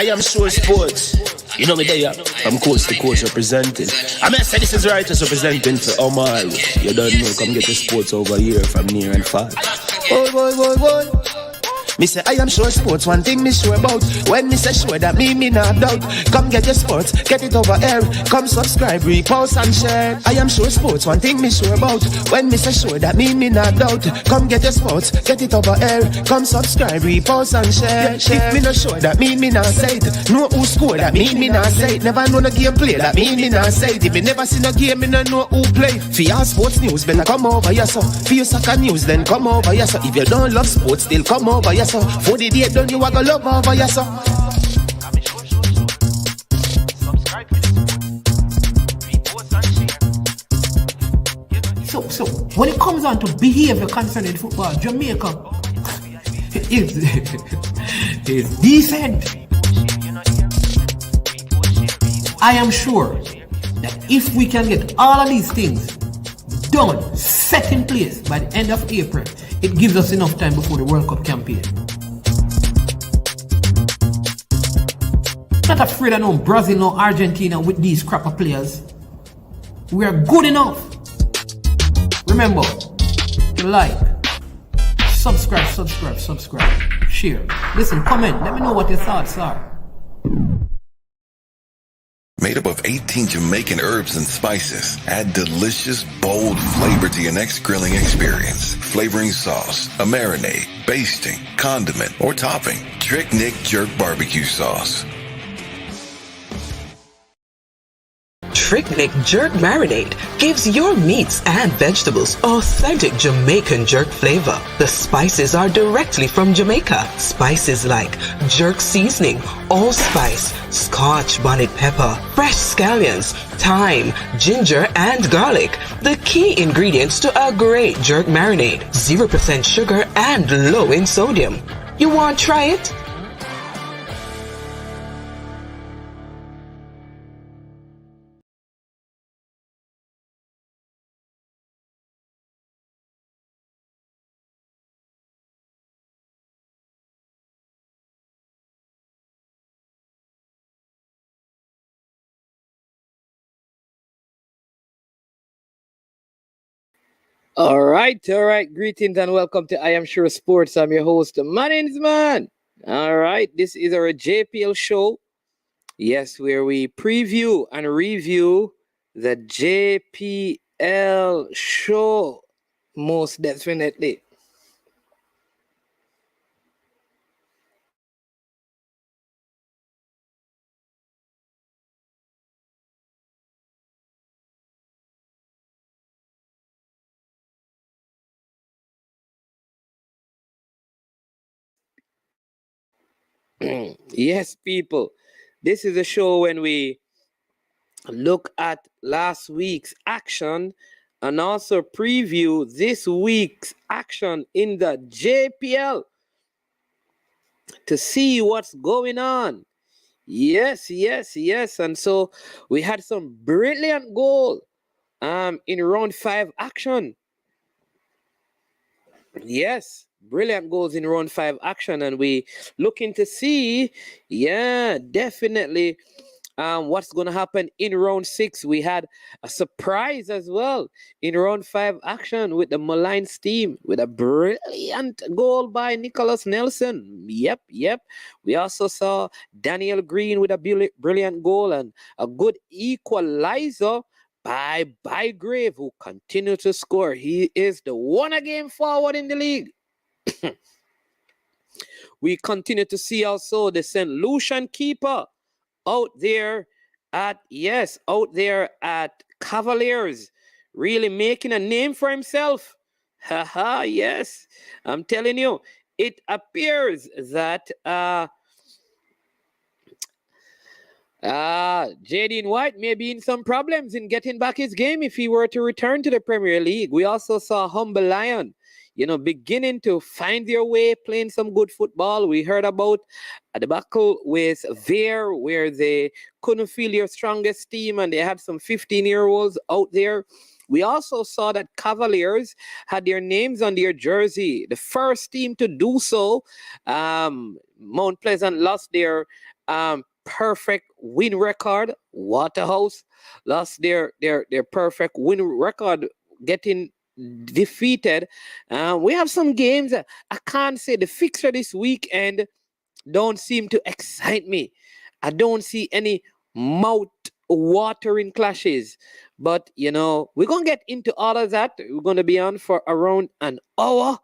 I am sure sports. You know me there. I'm coast to coast representing. I mean, I say this is righteous representing for Omar. You don't know, come get the sports over here from near and far. Boy. Me say I am sure sports, one thing me sure about. When me say sure, that me not doubt. Come get your sports, get it over here. Come subscribe, repost and share. I am sure sports, one thing me sure about. When me say sure, that me not doubt. Come get your sports, get it over here. Come subscribe, repost and share. If me not sure, that me not say it. Know who score, that me not say it. Never know no game play, that me not say it. If me never see no game, me no know who play. For your sports news, better come over here so. For your soccer news, then come over here so. If you don't love sports, still come over here so. For the day done, you are gonna love over here so. So when it comes on to behavior concerning football, Jamaica is decent. I am sure that if we can get all of these things done, set in place by the end of April, it gives us enough time before the World Cup campaign. Not afraid of no Brazil, no Argentina with these crap of players. We are good enough. Remember, like, subscribe, share. Listen, comment, let me know what your thoughts are. Made up of 18 Jamaican herbs and spices, add delicious, bold flavor to your next grilling experience. Flavoring sauce, a marinade, basting, condiment, or topping. Trick Nick Jerk Barbecue Sauce. Trick Nick Jerk Marinade gives your meats and vegetables authentic Jamaican jerk flavor. The spices are directly from Jamaica. Spices like jerk seasoning, allspice, Scotch bonnet pepper, fresh scallions, thyme, ginger, and garlic. The key ingredients to a great jerk marinade. 0% sugar and low in sodium. You want to try it? All right. Greetings and welcome to I Am Sure Sports. I'm your host, Man. All right. This is our JPL show. Yes, where we preview and review the JPL show. Most definitely. Yes, people. This is a show when we look at last week's action and also preview this week's action in the JPL to see what's going on. Yes. And so we had some brilliant goal in round 5 action. Yes, brilliant goals in round 5 action, and we looking to see, definitely what's going to happen in round 6. We had a surprise as well in round 5 action with the Malines team with a brilliant goal by Nicholas Nelson. Yep. We also saw Daniel Green with a brilliant goal and a good equalizer by Bygrave, who continue to score. He is the one-a-game forward in the league. We continue to see also the St. Lucian keeper out there at Cavaliers, really making a name for himself. Yes. I'm telling you, it appears that Jaden White may be in some problems in getting back his game if he were to return to the Premier League. We also saw Humble Lion, beginning to find their way, playing some good football. We heard about a debacle with Vere where they couldn't feel their strongest team and they had some 15-year-olds out there. We also saw that Cavaliers had their names on their jersey. The first team to do so, Mount Pleasant lost their perfect win record. Waterhouse lost their perfect win record, getting defeated. We have some games. I can't say the fixture this weekend don't seem to excite me. I don't see any mouth watering clashes. But we're gonna get into all of that. We're gonna be on for around an hour.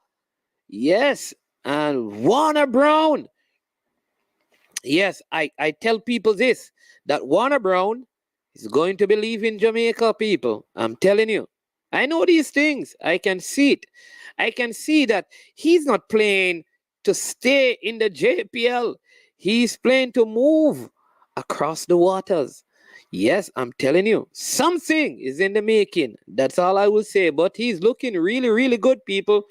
Yes, and Warner Brown. Yes, I tell people this, that Warner Brown is going to be leaving Jamaica, people. I'm telling you. I know these things. I can see it. I can see that he's not playing to stay in the JPL. He's playing to move across the waters. Yes, I'm telling you, something is in the making. That's all I will say. But he's looking really, really good, people.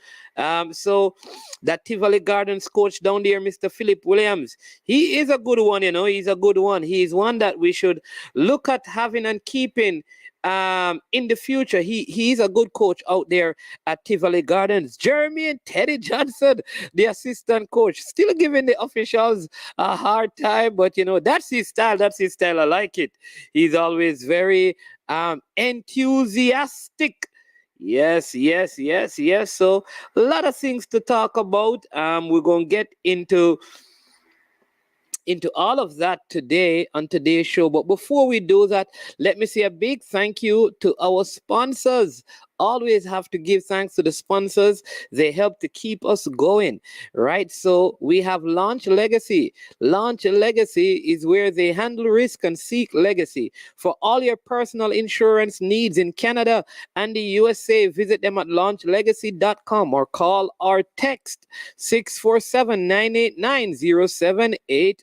So that Tivoli Gardens coach down there, Mr. Philip Williams, he is a good one, he's a good one. He's one that we should look at having and keeping in the future. He's a good coach out there at Tivoli Gardens. Jeremy and Teddy Johnson, the assistant coach, still giving the officials a hard time, but that's his style. That's his style. I like it. He's always very enthusiastic. Yes. So a lot of things to talk about. We're gonna get into all of that today on today's show. But before we do that, let me say a big thank you to our sponsors. Always have to give thanks to the sponsors. They help to keep us going, right? So we have Launch Legacy. Launch Legacy is where they handle risk and seek legacy. For all your personal insurance needs in Canada and the USA, visit them at launchlegacy.com or call or text 647-989-0782.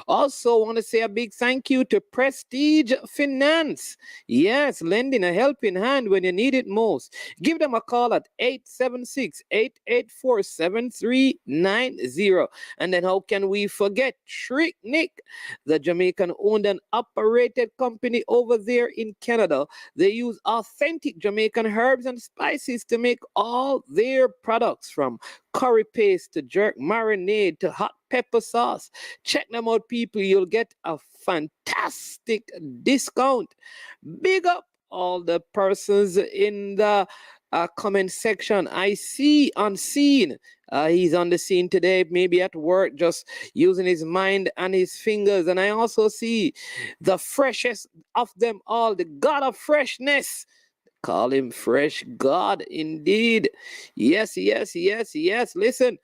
Also, want to say a big thank you to Prestige Finance. Yes, lending a helping hand when you need it most. Give them a call at 876-884-7390. And then how can we forget Trick Nick, the Jamaican owned and operated company over there in Canada. They use authentic Jamaican herbs and spices to make all their products, from curry paste to jerk marinade to hot pepper sauce. Check them out, people. You'll get a fantastic discount. Big up all the persons in the comment section. I see on scene. He's on the scene today, maybe at work, just using his mind and his fingers. And I also see the freshest of them all, the God of freshness. Call him Fresh God, indeed. Yes. Listen,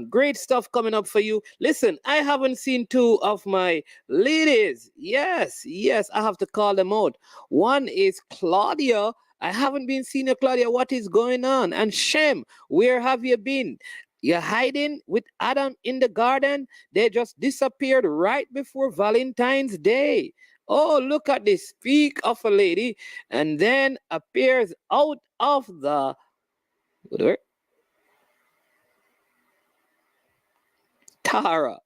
great stuff coming up for you. Listen, I haven't seen two of my ladies. Yes, I have to call them out. One is Claudia. I haven't been seeing you, Claudia. What is going on? And Shem, where have you been? You're hiding with Adam in the garden. They just disappeared right before Valentine's Day. Oh, look at this. Speak of a lady, and then appears out of the... Tara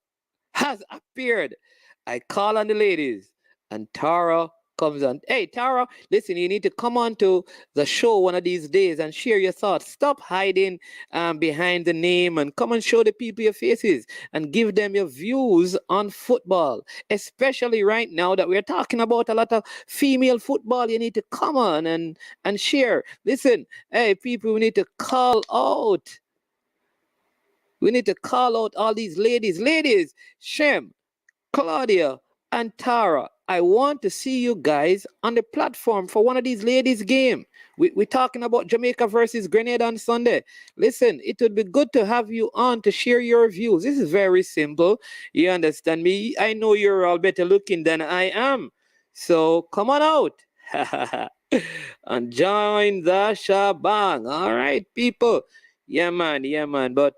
has appeared. I call on the ladies, and Tara comes on. Hey, Tara, listen, you need to come on to the show one of these days and share your thoughts. Stop hiding behind the name and come and show the people your faces and give them your views on football, especially right now that we're talking about a lot of female football. You need to come on and share. Listen, hey, people, we need to call out. We need to call out all these ladies. Ladies, Shem, Claudia, and Tara, I want to see you guys on the platform for one of these ladies' game. We're talking about Jamaica versus Grenada on Sunday. Listen, it would be good to have you on to share your views. This is very simple. You understand me? I know you're all better looking than I am. So come on out and join the shebang. All right, people. Yeah, man. But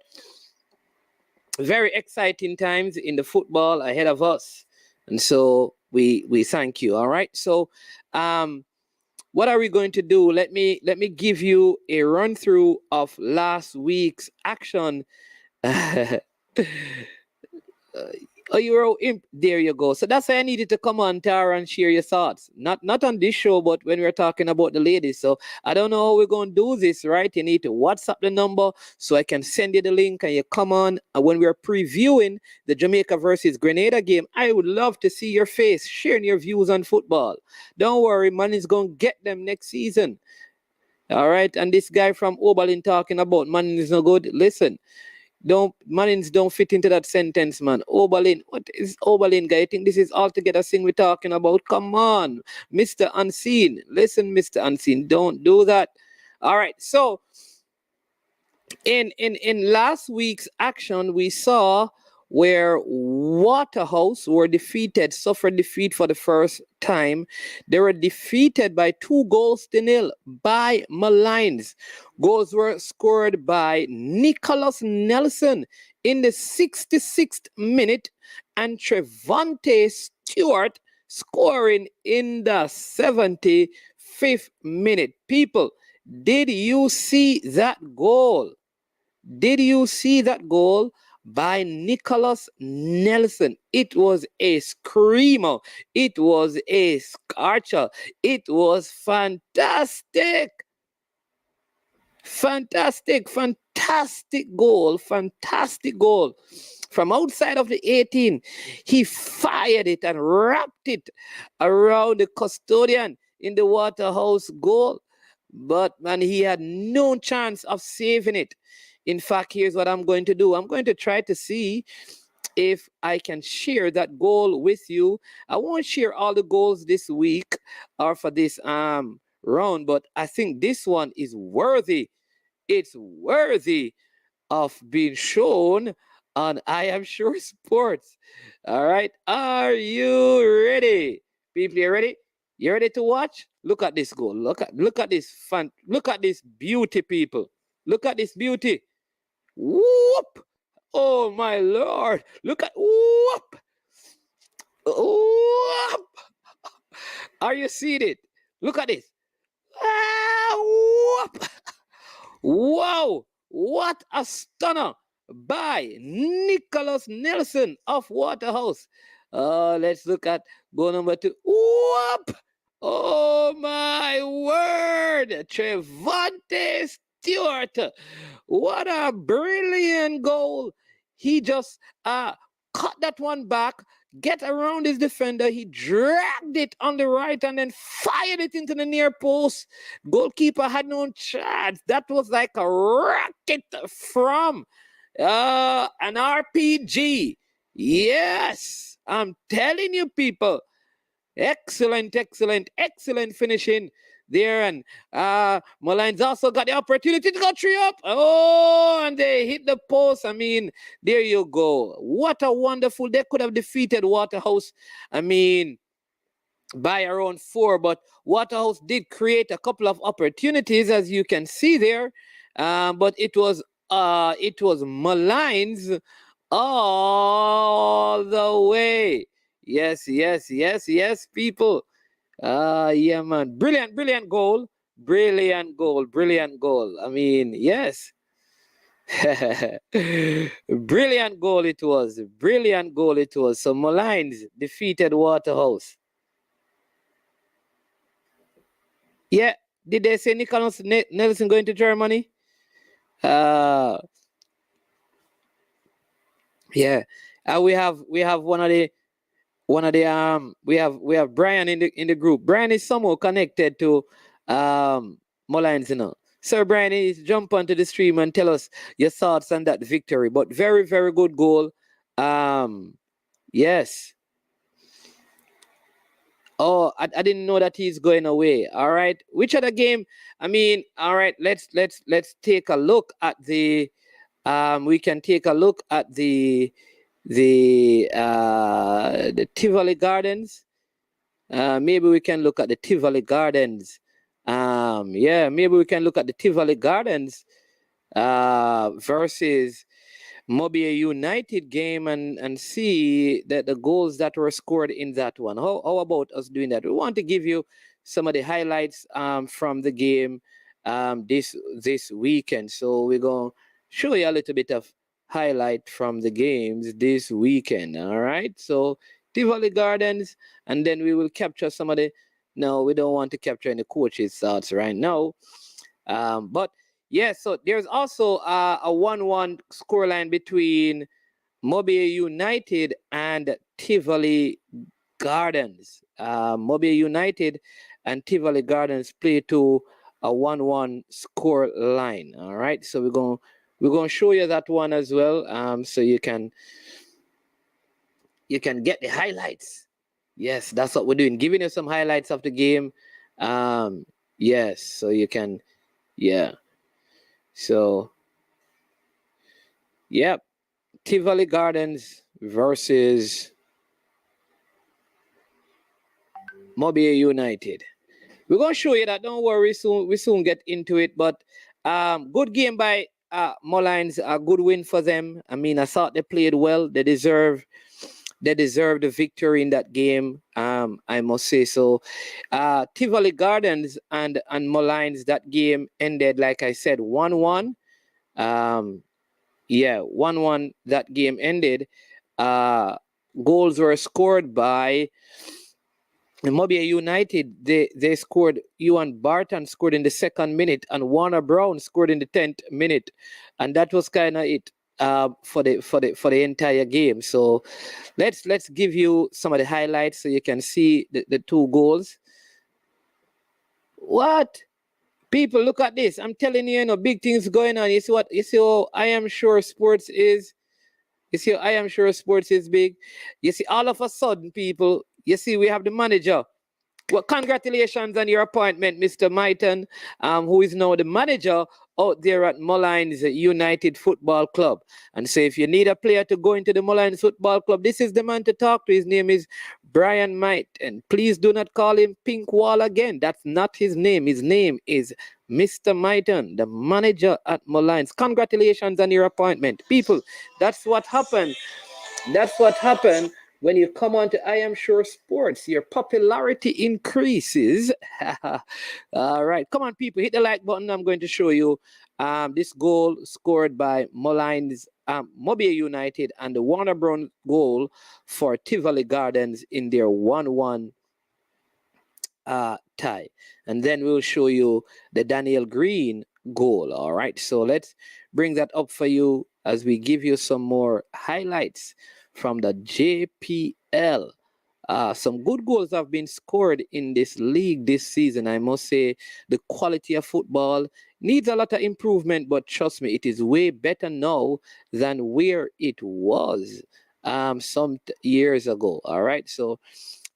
very exciting times in the football ahead of us. And so we thank you. All right. So what are we going to do? Let me give you a run through of last week's action. Oh, you're there you go. So that's why I needed to come on, Tara, and share your thoughts. Not on this show, but when we're talking about the ladies. So I don't know how we're going to do this, right? You need to WhatsApp the number so I can send you the link and you come on. And when we're previewing the Jamaica versus Grenada game, I would love to see your face sharing your views on football. Don't worry, man is going to get them next season. All right. And this guy from Oberlin talking about man is no good. Listen. Marines don't fit into that sentence, man. Oberlin, what is Oberlin, guy? I think this is altogether thing we're talking about. Come on, Mr. Unseen. Listen, Mr. Unseen, don't do that. All right, so in last week's action, we saw where Waterhouse suffered defeat for the first time. They were defeated by 2-0 by Malines. Goals were scored by Nicholas Nelson in the 66th minute and Trevante Stewart scoring in the 75th minute. People, did you see that goal? Did you see that goal by Nicholas Nelson? It was a screamer. It was a scorcher. It was fantastic. Fantastic goal. Fantastic goal. From outside of the 18, he fired it and wrapped it around the custodian in the Waterhouse goal. But, man, he had no chance of saving it. In fact, here's what I'm going to do. I'm going to try to see if I can share that goal with you. I won't share all the goals this week or for this round, but I think this one is worthy. It's worthy of being shown on I Am Sure Sports. All right. Are you ready? People, you ready? You ready to watch? Look at this goal. Look at this fun. Look at this beauty, people. Look at this beauty. Whoop! Oh my Lord! Look at whoop! Whoop! Are you seeing it? Look at this. Ah, whoop! Wow! What a stunner by Nicholas Nelson of Waterhouse. Let's look at goal number 2. Whoop! Oh my word! Trevante Stewart. What a brilliant goal. He just cut that one back, get around his defender. He dragged it on the right and then fired it into the near post. Goalkeeper had no chance. That was like a rocket from an RPG. Yes, I'm telling you, people. Excellent finishing there. And Malines also got the opportunity to go 3 up. Oh, and they hit the post. I mean, there you go. What a wonderful. They could have defeated Waterhouse, I mean, by around 4, but Waterhouse did create a couple of opportunities, as you can see there. But it was Malines all the way. Yes, people. Yeah, man. Brilliant goal. Brilliant goal. I mean, yes. Brilliant goal it was. So Malines defeated Waterhouse. Yeah. Did they say Nicholas Nelson going to Germany? Yeah. We have one of the we have Brian in the group. Brian is somehow connected to Malines, you know. Sir Brian, is jump onto the stream and tell us your thoughts on that victory. But very, very good goal. Yes. Oh, I didn't know that he's going away. All right. Which other game? I mean, all right, let's take a look at the we can take a look at the Tivoli Gardens. Maybe we can look at the Tivoli Gardens. Yeah, maybe we can look at the Tivoli Gardens versus Mobile United game and see that the goals that were scored in that one. How about us doing that? We want to give you some of the highlights from the game this weekend. So we're going to show you a little bit of highlight from the games this weekend. All right, so Tivoli Gardens, and then we will capture some of the. No, we don't want to capture any coaches' thoughts right now. But yeah, so there's also a 1-1 scoreline between Mobile United and Tivoli Gardens. Mobile United and Tivoli Gardens play to a 1-1 score line. All right, so we're gonna show you that one as well. So you can get the highlights. Yes, that's what we're doing, giving you some highlights of the game. Yes, so you can, yeah. So, yep, Tivoli Gardens versus Mobile United. We're gonna show you that. Don't worry, we soon get into it. But good game by Mullines. A good win for them. I mean, I thought they played well. They deserve the victory in that game. I must say so. Tivoli Gardens and Mullines, that game ended, like I said, 1-1. 1-1. That game ended. Goals were scored by Mobile United. They scored. Ewan Barton scored in the 2nd minute, and Warner Brown scored in the 10th minute, and that was kind of it for the entire game. So let's give you some of the highlights so you can see the 2 goals. What? People, look at this. I'm telling you, big things going on. You see what? You see how I am sure sports is. You see, I am sure sports is big. You see, all of a sudden, people, you see, we have the manager. Well, congratulations on your appointment, Mr. Maiton, who is now the manager out there at Mullines United Football Club. And so if you need a player to go into the Mullines Football Club, this is the man to talk to. His name is Brian Might. And please do not call him Pink Wall again. That's not his name. His name is Mr. Maiton, the manager at Mullines. Congratulations on your appointment. People, that's what happened. That's what happened when you come on to I Am Sure Sports. Your popularity increases. All right. Come on, people. Hit the like button. I'm going to show you this goal scored by Mullines, Mobile United, and the Warner Brown goal for Tivoli Gardens in their 1-1 tie. And then we'll show you the Daniel Green goal. All right. So let's bring that up for you as we give you some more highlights from the JPL. Some good goals have been scored in this league this season. I must say the quality of football needs a lot of improvement, but trust me, it is way better now than where it was some years ago. All right, so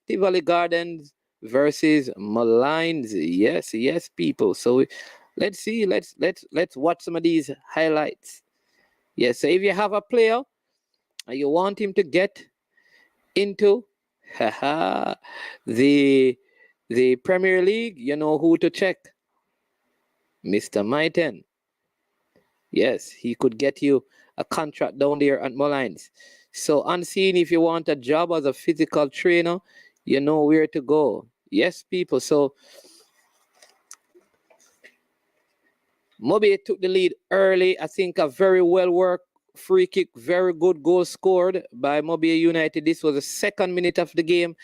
Tivoli Gardens versus Mullines. Yes, people. So let's see. Let's watch some of these highlights. Yes, so if you have a player and you want him to get into the Premier League, you know who to check. Mr. Maiton. Yes, he could get you a contract down there at Mullines. So unseen, if you want a job as a physical trainer, you know where to go. Yes, people. So Moby took the lead early. I think a very well worked free kick, very good goal scored by Mobile United. This was the 2nd minute of the game.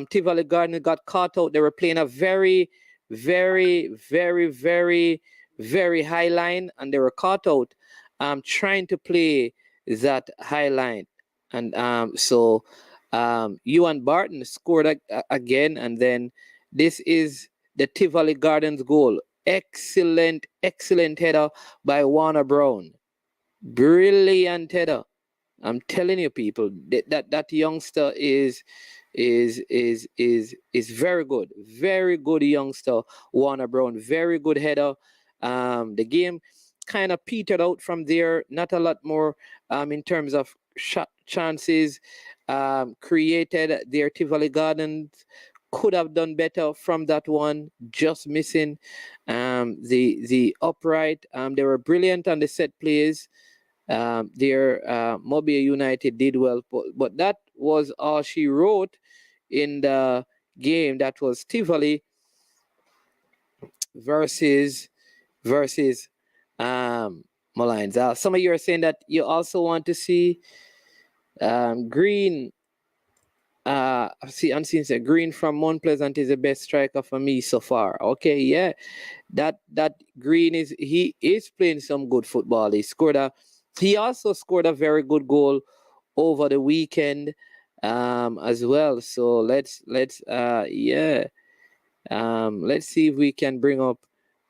Tivoli Gardens got caught out. They were playing a very, very, very, very, very high line, and they were caught out trying to play that high line. And so Ewan Barton scored again, and then this is the Tivoli Gardens goal. Excellent header by Warner Brown. Brilliant header. I'm telling you, people, that youngster is very good. Very good youngster, Warner Brown. Very good header. The game kind of petered out from there. Not a lot more in terms of shot chances created there. Tivoli Gardens could have done better from that one, just missing the upright. They were brilliant on the set plays. Mobile United did well, but that was all she wrote in the game. That was Tivoli versus Malines. Some of you are saying that you also want to see Green. See, Unseen said Green from Mount Pleasant is the best striker for me so far. Okay, yeah, that Green he is playing some good football. He also scored a very good goal over the weekend as well. So let's let's see if we can bring up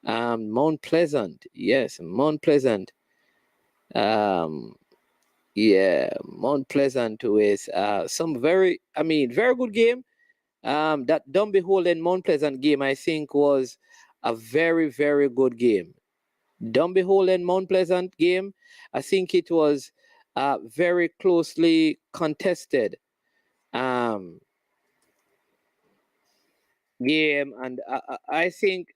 Mount Pleasant. Yes, Mount Pleasant. Yeah, Mount Pleasant with some very good game. That Dumby Mount Pleasant game, I think, was a very, very good game. Dumby Mount Pleasant game, I think it was very closely contested game, and I think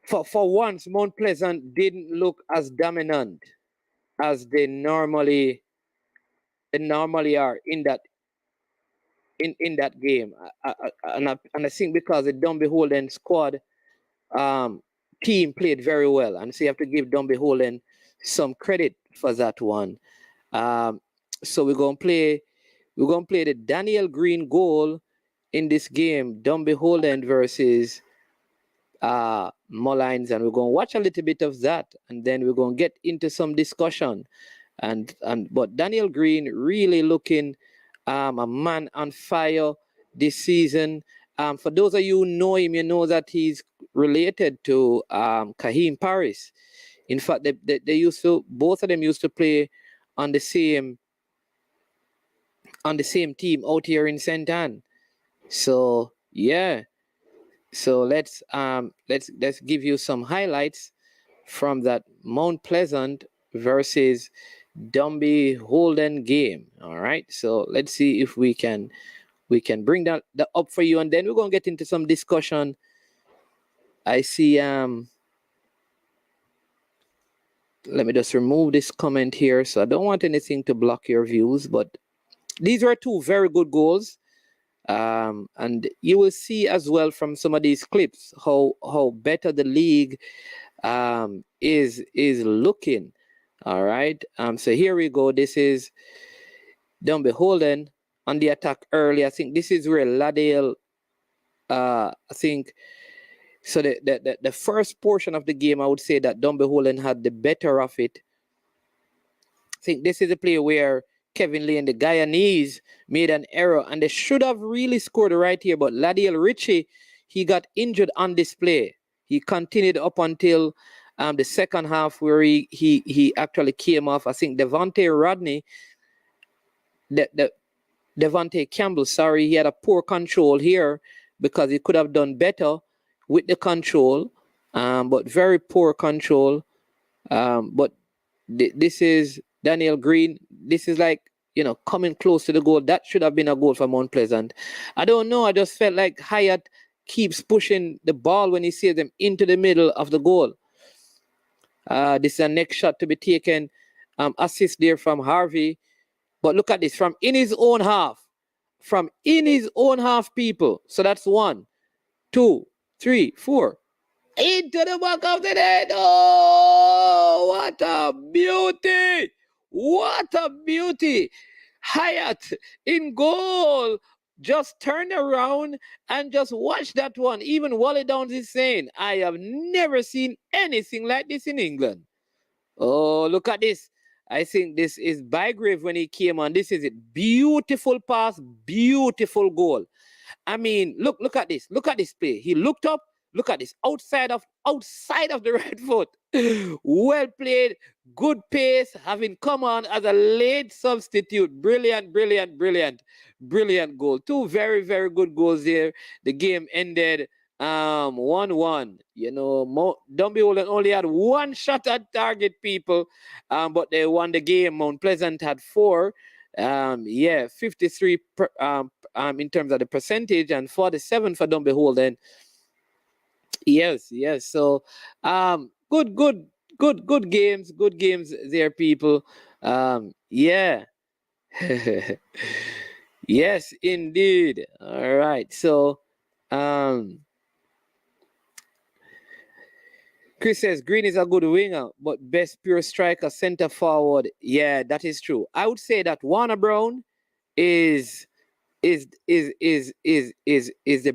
for once Mount Pleasant didn't look as dominant as they normally are in that game. And I think because the Dumby squad team played very well, and so you have to give Dumby some credit for that one. So we're gonna play the Daniel Green goal in this game, Dumby versus Mullines, and we're gonna watch a little bit of that, and then we're gonna get into some discussion. But Daniel Green really looking a man on fire this season. For those of you who know him, you know that he's related to Kahim Paris. In fact, both of them used to play on the same team out here in St. Anne. So yeah. So let's give you some highlights from that Mount Pleasant versus Dumby game. All right. So let's see if we can bring that up for you, and then we're gonna get into some discussion. I see let me just remove this comment here. So I don't want anything to block your views, but these were two very good goals. And you will see as well from some of these clips how better the league is looking. All right. So here we go. This is Dumby on the attack early. I think this is where Ladale I think so the first portion of the game, I would say that Dumby had the better of it. I think this is a play where Kevin Lee and the Guyanese made an error, and they should have really scored right here. But Ladiel Ritchie, he got injured on this play. He continued up until the second half, where he actually came off. I think Devontae Campbell, sorry, he had a poor control here because he could have done better with the control, but very poor control. But this is Daniel Green. This is like, coming close to the goal. That should have been a goal for Mount Pleasant. I don't know. I just felt like Hyatt keeps pushing the ball when he sees them into the middle of the goal. This is a next shot to be taken. Assist there from Harvey. But look at this. From in his own half, people. So that's 1, 2, 3, 4. Into the back of the net. Oh, what a beauty. What a beauty. Hyatt in goal. Just turn around and just watch that one. Even Wally Downs is saying, I have never seen anything like this in England. Oh, look at this. I think this is Bygrave when he came on. This is it. Beautiful pass, beautiful goal. I mean, look at this. Look at this play. He looked up. Look at this. Outside of the right foot. Well played. Good pace. Having come on as a late substitute. Brilliant goal. Two very, very good goals there. The game ended 1-1. Dumby only had one shot at target, people, but they won the game. Mount Pleasant had 4. 53 in terms of the percentage, and 47 for Dumby. Yes. So good games there, people. Yeah. Yes, indeed. All right. So Chris says Green is a good winger, but best pure striker, center forward. Yeah, that is true. I would say that Warner Brown is the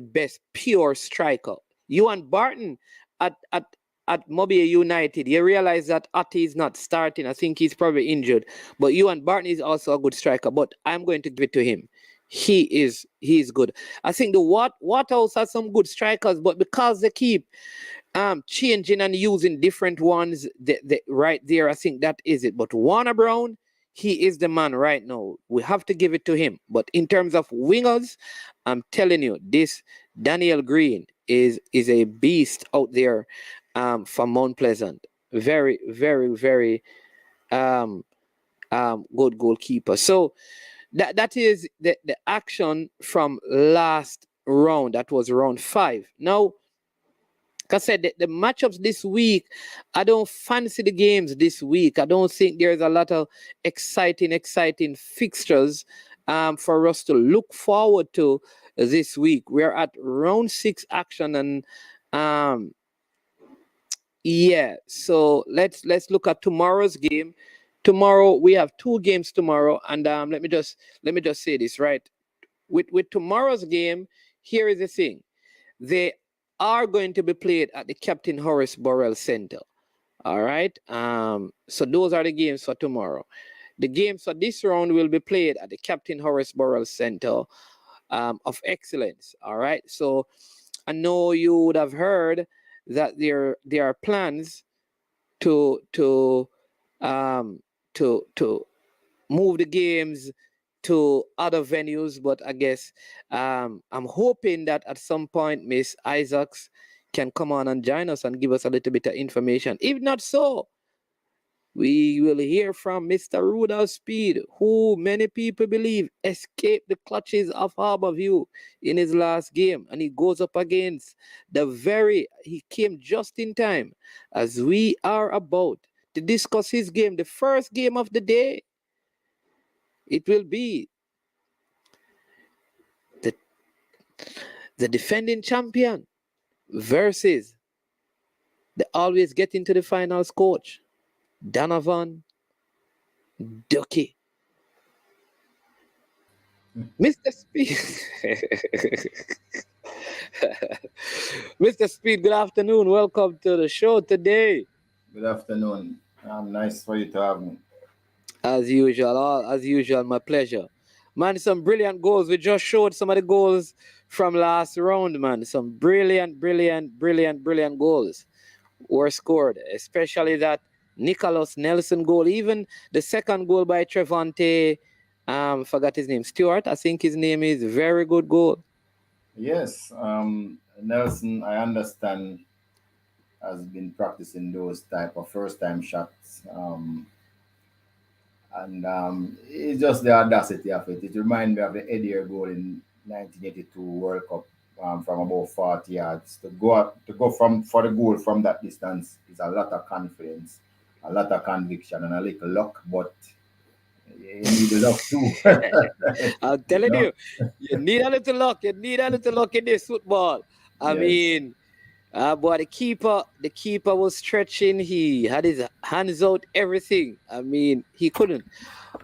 best pure striker. Ewan Barton at Mobile United, you realize that Ati is not starting. I think he's probably injured. But Ewan Barton is also a good striker. But I'm going to give it to him. He is good. I think the Waterhouse has some good strikers, but because they keep changing and using different ones, right there, I think that is it. But Warner Brown, he is the man right now. We have to give it to him. But in terms of wingers, I'm telling you, this Daniel Green is a beast out there from Mount Pleasant. Very, very, very good goalkeeper. So that is the action from last round. That was round 5. Now, like I said, the matchups this week, I don't fancy the games this week. I don't think there's a lot of exciting fixtures for us to look forward to this week. We're at round 6 action, and yeah. So let's look at tomorrow's game. Tomorrow we have 2 games tomorrow, and let me just say this right. With tomorrow's game, here is the thing: they are going to be played at the Captain Horace Burrell Center. All right. So those are the games for tomorrow. The games for this round will be played at the Captain Horace Burrell Center of Excellence. All right. So I know you would have heard that there are plans to move the games to other venues, but I guess I'm hoping that at some point Miss Isaacs can come on and join us and give us a little bit of information. If not so, we will hear from Mr. Rudolph Speed, who many people believe escaped the clutches of Harborview in his last game, and he goes up against he came just in time as we are about to discuss his game, the first game of the day. It will be the defending champion versus the always get into the finals coach, Donovan Ducky. Mr. Speed. Mr. Speed, good afternoon. Welcome to the show today. Good afternoon. Nice for you to have me. As usual, my pleasure. Man, some brilliant goals. We just showed some of the goals from last round, man. Some brilliant goals were scored, especially that Nicholas Nelson goal. Even the second goal by Trevante, forgot his name, Stewart, I think his name is. Very good goal. Yes, Nelson, I understand, has been practicing those type of first-time shots. And it's just the audacity of it. It reminds me of the Eddie goal in 1982 World Cup from about 40 yards. To go for the goal from that distance is a lot of confidence, a lot of conviction, and a little luck. But you need the luck too. I'm telling you, you need a little luck. You need a little luck in this football. I mean, but the keeper was stretching. He had his hands out, everything. I mean, he couldn't.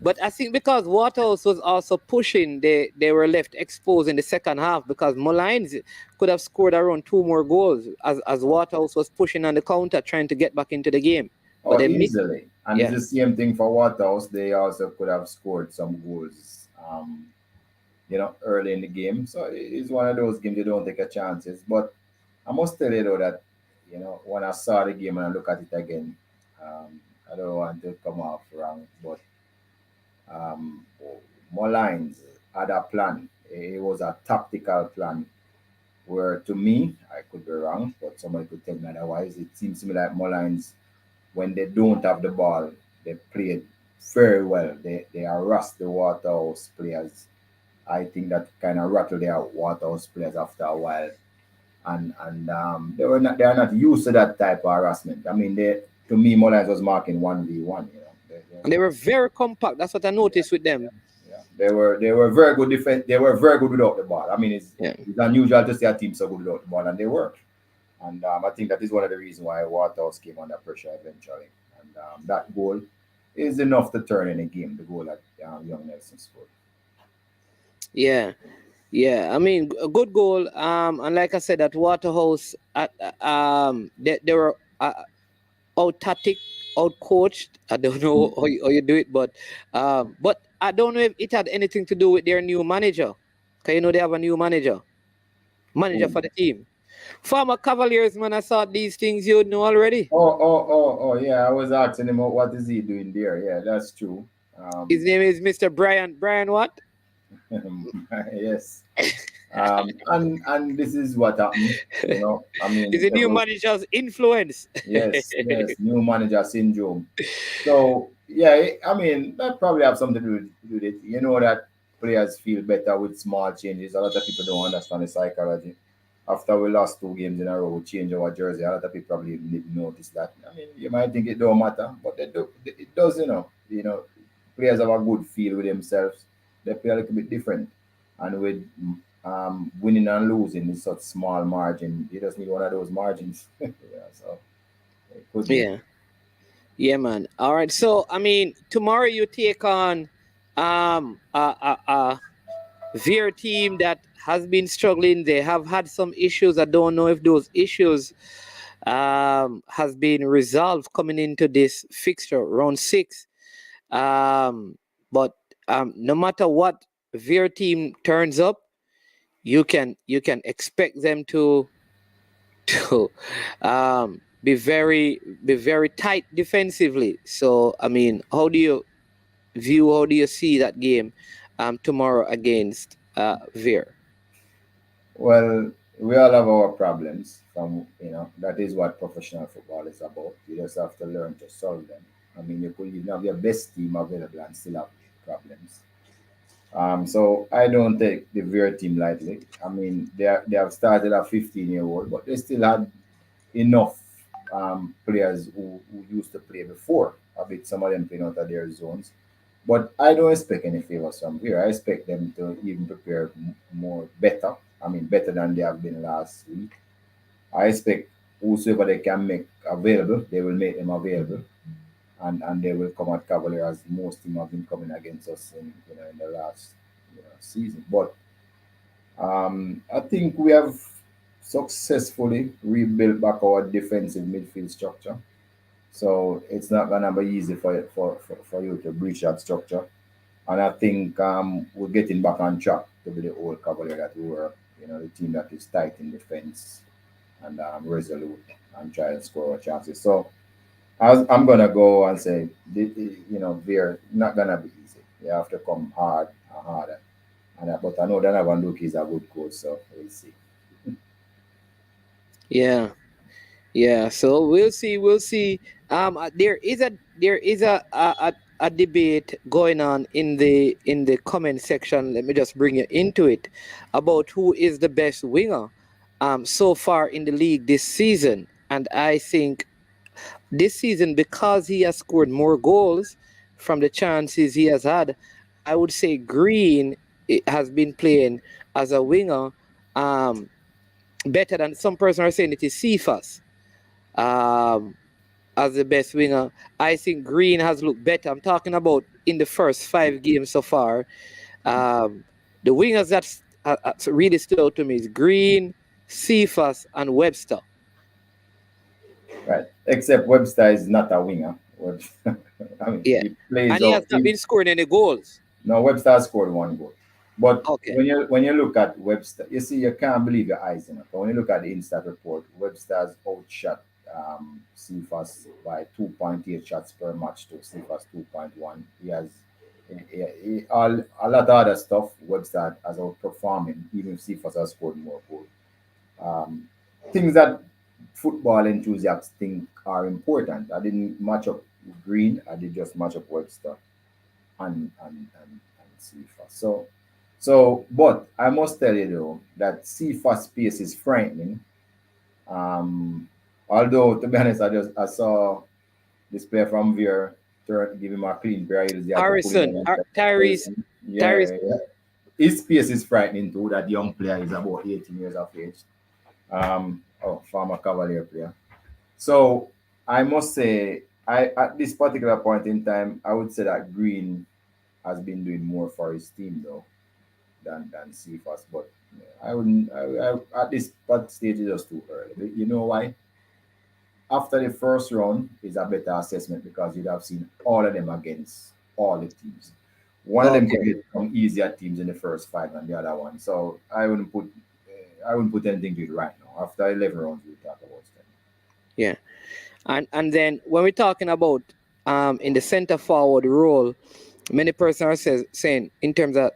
But I think because Waterhouse was also pushing, they were left exposed in the second half, because Mullines could have scored around 2 more goals as Waterhouse was pushing on the counter, trying to get back into the game. But they easily. And it's the same thing for Waterhouse. They also could have scored some goals, early in the game. So it's one of those games you don't take a chances. But I must tell you though that, when I saw the game and I look at it again, I don't want to come off wrong, but Mullines had a plan. It was a tactical plan where, to me, I could be wrong, but somebody could tell me otherwise. It seems to me like Mullines, when they don't have the ball, they played very well. They harassed the Waterhouse players. I think that kind of rattled their Waterhouse players after a while. And they are not used to that type of harassment. I mean, to me, Mullines was marking 1v1. And they were very compact. That's what I noticed with them. Yeah. They were very good defense. They were very good without the ball. I mean, it's unusual to see a team so good without the ball, and they worked. And I think that is one of the reasons why Waterhouse came under pressure eventually. And that goal is enough to turn in a game, the goal that young Nelson scored. Yeah. Yeah, I mean, a good goal. And like I said, at Waterhouse, they were out tactic, out coached. I don't know how you do it, but I don't know if it had anything to do with their new manager. Cause they have a new manager for the team. Former Cavaliers, man, I saw these things you know already. Yeah. I was asking him what is he doing there. Yeah, that's true. His name is Mr. Brian. Brian what? Yes. And this is what happened. I mean, Is a new manager's influence. yes, new manager syndrome. So yeah, I mean that probably have something to do with it. You know that players feel better with small changes. A lot of people don't understand the psychology. After we lost 2 games in a row, we changed our jersey. A lot of people probably didn't notice that. I mean, you might think it don't matter, but it does. Players have a good feel with themselves. They play a little bit different, and with winning and losing in such small margin, you just need one of those margins. Yeah, so it could be. Yeah. Yeah, man. All right. So, I mean, tomorrow you take on a Veer team that has been struggling. They have had some issues. I don't know if those issues has been resolved coming into this fixture, round 6. But no matter what Veer team turns up, you can expect them to be very tight defensively. So I mean, how do you see that game tomorrow against Veer? Well, we all have our problems. That is what professional football is about. You just have to learn to solve them. I mean, you could even have your best team available and still have problems. So I don't take the Veer team lightly. I mean, they have started a 15-year-old, but they still had enough players who used to play before. A bit some of them playing out of their zones. But I don't expect any favors from here. I expect them to even prepare more better. I mean, better than they have been last week. I expect whosoever they can make available, they will make them available, and they will come at Cavalier as most teams have been coming against us in the last season. But I think we have successfully rebuilt back our defensive midfield structure. So it's not gonna be easy for you to breach that structure. And I think we're getting back on track to be the old Cavalier that we were, the team that is tight in defense and resolute and try and score our chances. So I'm gonna go and say, they're not gonna be easy. You have to come hard and harder. But I know Donovan Duke is a good coach, so we'll see. Yeah. Yeah, so we'll see. We'll see. There is a debate going on in the comment section. Let me just bring you into it about who is the best winger so far in the league this season. And I think this season, because he has scored more goals from the chances he has had, I would say Green has been playing as a winger better than some person are saying it is Cephas as the best winger. I think Green has looked better. I'm talking about in the first 5 games so far. The wingers that really stood out to me is Green, Cephas, and Webster. Right. Except Webster is not a winger. I mean, Yeah. he plays And he has not been scoring any goals. No, Webster has scored 1 goal. But Okay. when you look at Webster, you see, you can't believe your eyes. But when you look at the Instat report, Webster's outshot Cephas by 2.8 shots per match to Cephas 2.1. He has a lot of other stuff. Webster has outperforming, even if Cephas has scored more goals. Things that football enthusiasts think are important. I didn't match up Green. I did just match up Webster and Cephas. But I must tell you though that Cephas' pace is frightening. Although to be honest, I saw this player from Veer give him a clean pair of heels. Tyrese. Yeah. His pace is frightening too. That young player is about 18 years of age. former Cavalier player. So I must say, at this particular point in time, I would say that Green has been doing more for his team though than Cephas. But I wouldn't. At this stage, it's just too early. But you know why? After the first round is a better assessment because you'd have seen all of them against all the teams. One of them could get some easier teams in the first five and the other one. So I wouldn't put anything to it right now. After 11 rounds, we talk about that. Yeah. And then when we're talking about in the center forward role, many persons are saying in terms of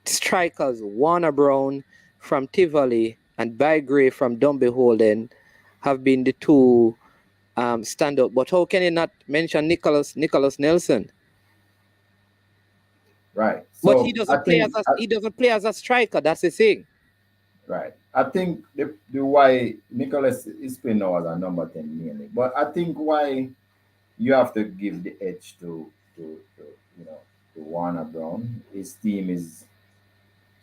strikers, Warner Brown from Tivoli and Bygrave from Dumby Holden have been the two stand up. But how can you not mention Nicholas Nelson? Right. But So he doesn't play as a striker. That's the thing. Right. I think the why Nicholas is playing now as a number 10 mainly. But I think why you have to give the edge to Warner Brown. His team is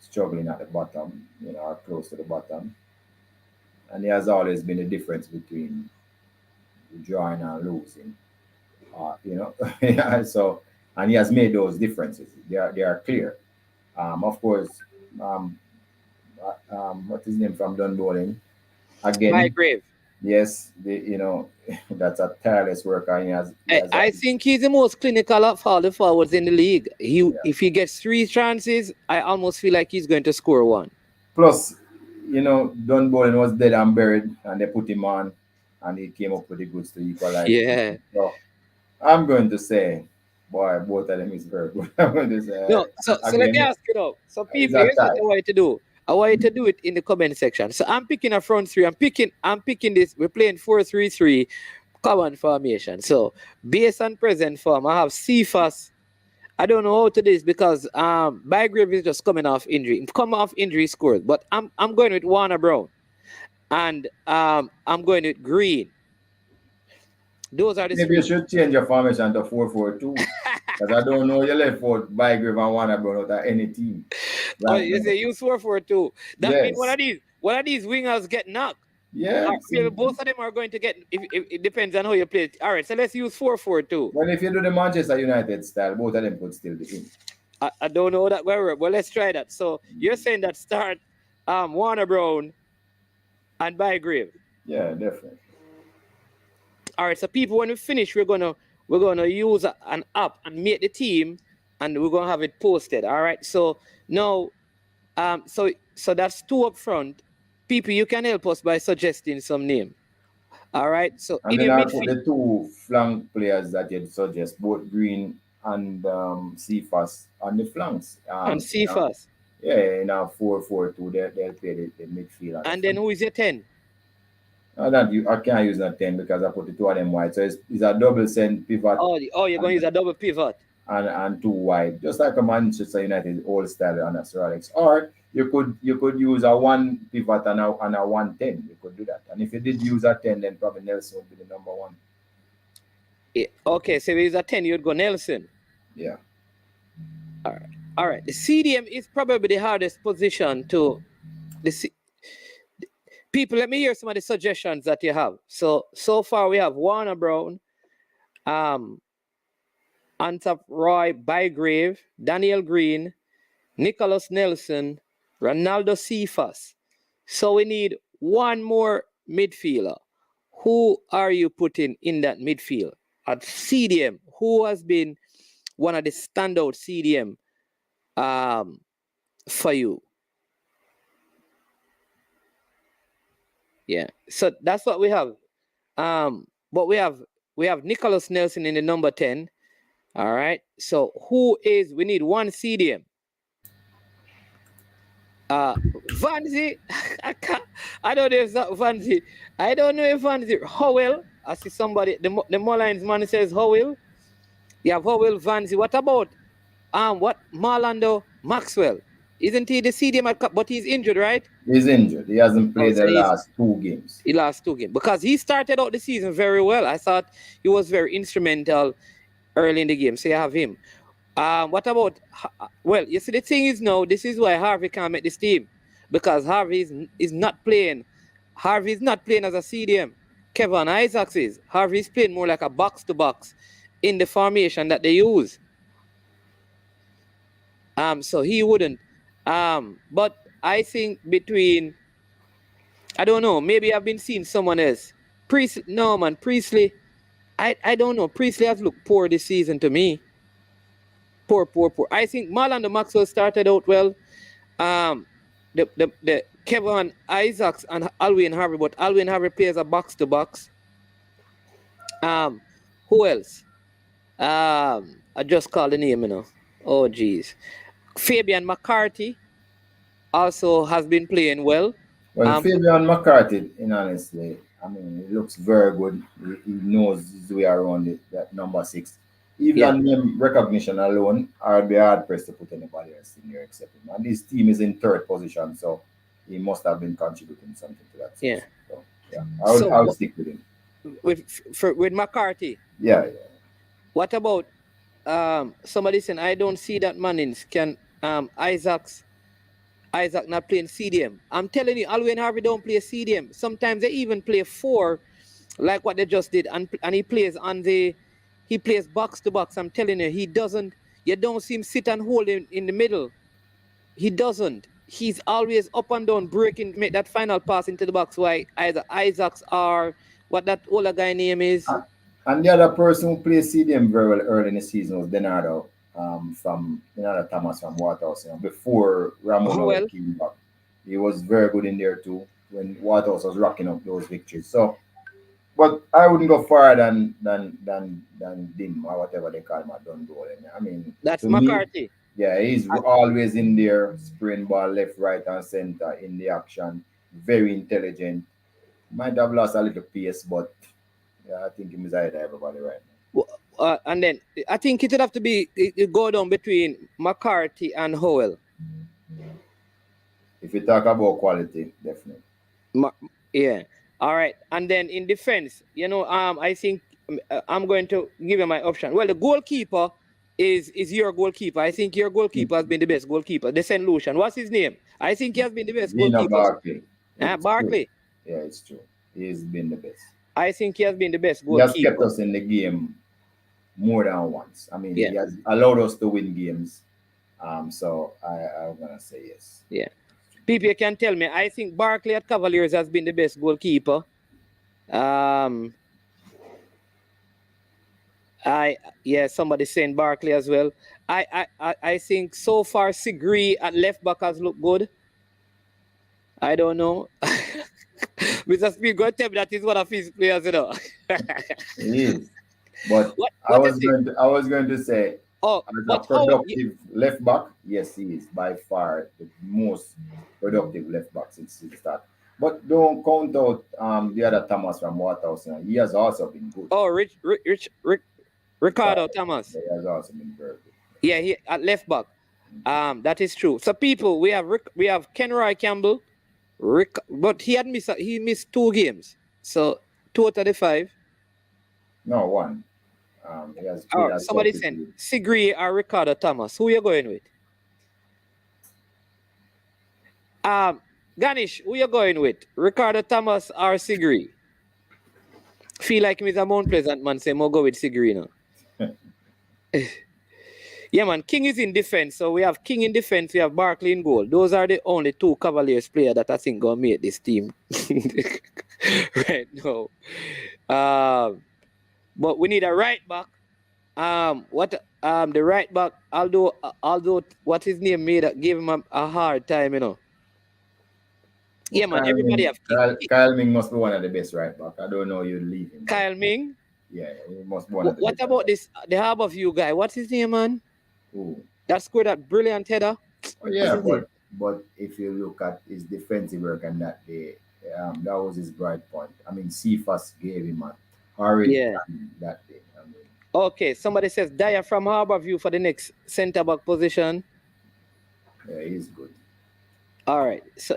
struggling at the bottom, or close to the bottom. And there has always been a difference between drawing and losing. Yeah, so and he has made those differences. They are clear. Of course, what is his name from Dunbowling? Again, Bygrave. Yes, that's a tireless worker. I think he's the most clinical of all the forwards in the league. If he gets 3 chances, I almost feel like he's going to score 1. Plus, Dunbowling was dead and buried, and they put him on, and he came up with the goods to equalize. Yeah. So I'm going to say, boy, both of them is very good. I'm going to say. No, so let me ask you now. So people, here's what I want you to do. I want you to do it in the comment section. So I'm picking a front three. I'm picking this. We're playing 4-3-3 common formation. So based on present form, I have Cephas. I don't know how to do this because Bygrave is just coming off injury. Come off injury scores. But I'm going with Warner Brown. And I'm going with Green. Those are the Maybe you should change your formation to 4-4-2. Because I don't know you left out Bygrave and Warner Brown out of any team. Right. Oh, you say use 4-4-2. That means one of these wingers get knocked. Yeah. Both of them are going to get. It depends on how you play it. All right, so let's use 4-4-2. Well, if you do the Manchester United style, both of them could still be in. I don't know that will work, but let's try that. So you're saying that start Warner Brown and Bygrave. Yeah, definitely. All right, so people, when we finish, we're gonna use an app and make the team, and we're gonna have it posted. All right. So now, so that's 2 up front. People, you can help us by suggesting some name. All right. So and then I put the 2 flank players that you suggest, both Green and Cephas on the flanks. And Cephas. In a 4-4-2, they'll play the midfield. And then who is your 10? I can't use that 10 because I put the 2 of them wide. So it's a double send pivot. Oh, you're going to use a double pivot. And 2 wide, just like a Manchester United old style on a Sir Alex. Or you could use a 1 pivot and a 1-10. You could do that. And if you did use a 10, then probably Nelson would be the number 1. Yeah. Okay, so if you use a 10, you'd go Nelson. Yeah. All right. The CDM is probably the hardest position to people, let me hear some of the suggestions that you have. So far we have Warner Brown, on top Roy Bygrave, Daniel Green, Nicholas Nelson, Ronaldo Cephas. So we need 1 more midfielder. Who are you putting in that midfield? At CDM, who has been one of the standout CDM for you? Yeah, so that's what we have. But we have Nicholas Nelson in the number 10. All right. So we need 1 CDM. Vanzi, I don't know if that Vanzi. I don't know if Vanzi. Howell, I see somebody. The Mullines man says Howell. You have Howell, Vanzi. What about Marlando Maxwell? Isn't he the CDM at Cup? But he's injured, right? He's injured. He hasn't played the last 2 games. The last 2 games. Because he started out the season very well. I thought he was very instrumental early in the game. So you have him. What about... Well, you see, the thing is now, this is why Harvey can't make this team. Because Harvey is not playing Harvey's not playing as a CDM. Kevin Isaacs is. Harvey's playing more like a box-to-box in the formation that they use. So he wouldn't. But I think between, I don't know, maybe I've been seeing someone else. Priestley, no man, Priestley, I don't know. Priestley has looked poor this season to me. Poor. I think Marlon Maxwell started out well. The Kevin Isaacs and Alwyn Harvey, but Alwyn Harvey plays a box-to-box. Who else? I just called the name, you know. Oh, geez. Fabian McCarthy also has been playing well. Well, Fabian McCarthy, in honestly, I mean, he looks very good. He knows his way around it, that number 6. Even on name recognition alone, I'd be hard pressed to put anybody else in here except him. And this team is in 3rd position, so he must have been contributing something to that. Yeah. So, yeah, I'll stick with him. With McCarthy. Yeah. What about somebody saying I don't see that Mannings can Isaac not playing CDM. I'm telling you, Alwyn Harvey don't play CDM. Sometimes they even play 4, like what they just did, and he plays he plays box to box. I'm telling you, he doesn't. You don't see him sit and hold him in the middle. He doesn't. He's always up and down, breaking, make that final pass into the box. Why either Isaacs or what that older guy name is. And the other person who played CDM very well early in the season was Bernardo Thomas from Waterhouse. Before Ramon came back, he was very good in there too when Waterhouse was rocking up those victories. So, but I wouldn't go farther than Dim or whatever they call him. I don't go. I mean, that's McCarthy. Yeah, he's always in there, spraying ball left, right, and center in the action. Very intelligent. Might have lost a little pace, but yeah, I think he is ahead of everybody right now. And then I think it would have to be it go down between McCarthy and Howell. If you talk about quality, definitely. Yeah. All right. And then in defense, I think I'm going to give you my option. Well, the goalkeeper is your goalkeeper. I think your goalkeeper has been the best goalkeeper. The St. Lucian. What's his name? I think he has been the best goalkeeper. Barkley. Barkley. Yeah, it's true. He's been the best. I think he has been the best goalkeeper. He has kept us in the game more than once. I mean, he has allowed us to win games. So I'm going to say yes. Yeah. People can tell me, I think Barkley at Cavaliers has been the best goalkeeper. Somebody saying Barkley as well. I think so far Sigree at left back has looked good. I don't know. Mr. Speed, go tell me that is one of his players, He is. But I was going to say, as a productive left back, yes, he is by far the most productive left back since the start. But don't count out the other Thomas from Waterhouse. He has also been good. Oh, Ricardo Thomas. He has also been very good. Yeah, he at left back. That is true. So people, we have Kenroy Campbell, but he missed 2 games. So 2 out of the 5. No, 1. Somebody said Sigree or Ricardo Thomas. Who are you going with? Ganesh, who are you going with? Ricardo Thomas or Sigree? Feel like he's a Mount Pleasant man, say more go with Sigree now. Yeah, man. King is in defense. So we have King in defense. We have Barkley in goal. Those are the only 2 Cavaliers players that I think gonna make this team. Right now. But we need a right back. The right back, although what his name gave him a hard time, Yeah, man. Everybody have Kyle Ming must be one of the best right back. I don't know you'd leave him. Kyle Ming? Yeah, he must be one of the best. What about the Harborview guy? What's his name, man? Who? That scored that brilliant header. Oh, yeah, but if you look at his defensive work on that day, that was his bright point. I mean, Cephas gave him a hurry that day. I mean, okay, somebody says Dyer from Harborview for the next centre back position. Yeah, he's good. All right, so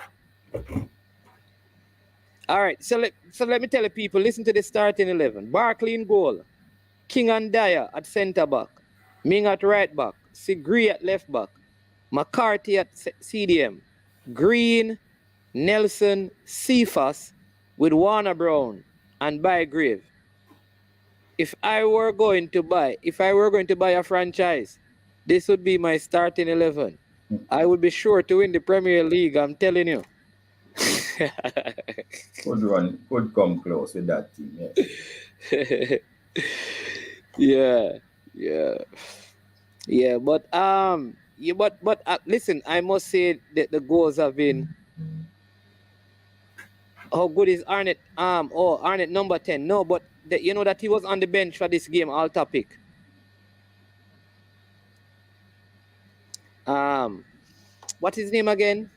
let me tell you people, listen to the starting 11. Barkley in goal, King and Dyer at centre back, Ming at right back, Sigree at left back, McCarthy at CDM, Green, Nelson, Cephas, with Warner Brown and Bygrave, if I were going to buy a franchise, this would be my starting 11. I would be sure to win the Premier League, I'm telling you. Could come close with that team, yes. Yeah, but listen, I must say that the goals have been. How good is Arnett? Arnett number 10. No, but you know that he was on the bench for this game. All topic. What's his name again?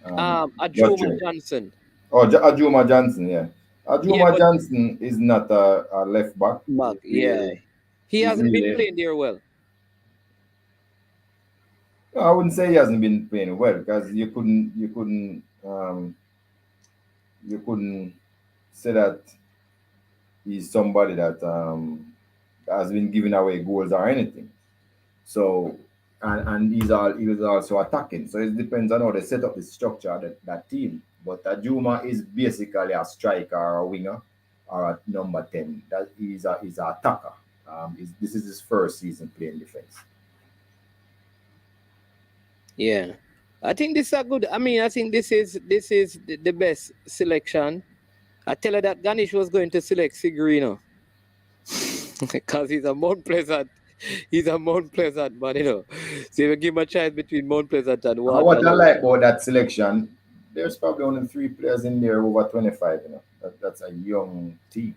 Ajuma Johnson. Oh, Ajuma Johnson, yeah. Ajuma Johnson is not a left back. He hasn't been playing there well. I wouldn't say he hasn't been playing well because you couldn't say that he's somebody that has been giving away goals or anything. So and he's also attacking. So it depends on how they set up the structure of that team. But Ajuma is basically a striker or a winger or a number 10. That he's an attacker. This is his first season playing defense. Yeah, I think this is a good. I mean, I think this is the best selection. I tell her that Ganesh was going to select Sigrino because he's a Mount Pleasant. He's a Mount Pleasant man, you know. So if you give him a choice between Mount Pleasant and Waterhouse. What I like about that selection, there's probably only 3 players in there over 25. You know, that's a young team.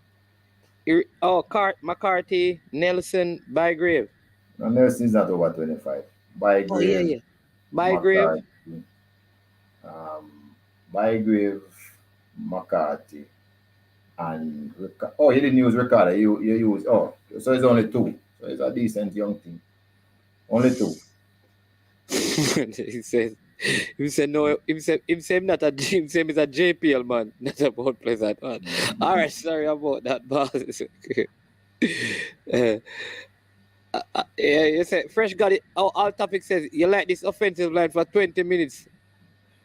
McCarthy, Nelson, Bygrave. No, Nelson is not over 25. Bygrave. Oh yeah. Bygrave. Bygrave, McCarthy, and you didn't use Ricardo. You use so it's only 2. So it's a decent young team. Only 2. He said no. He said not a Jim. Same is a JPL man, not a Mount Pleasant man. All right, sorry about that, boss. Yeah, you said Fresh got it. Our topic says you like this offensive line for 20 minutes.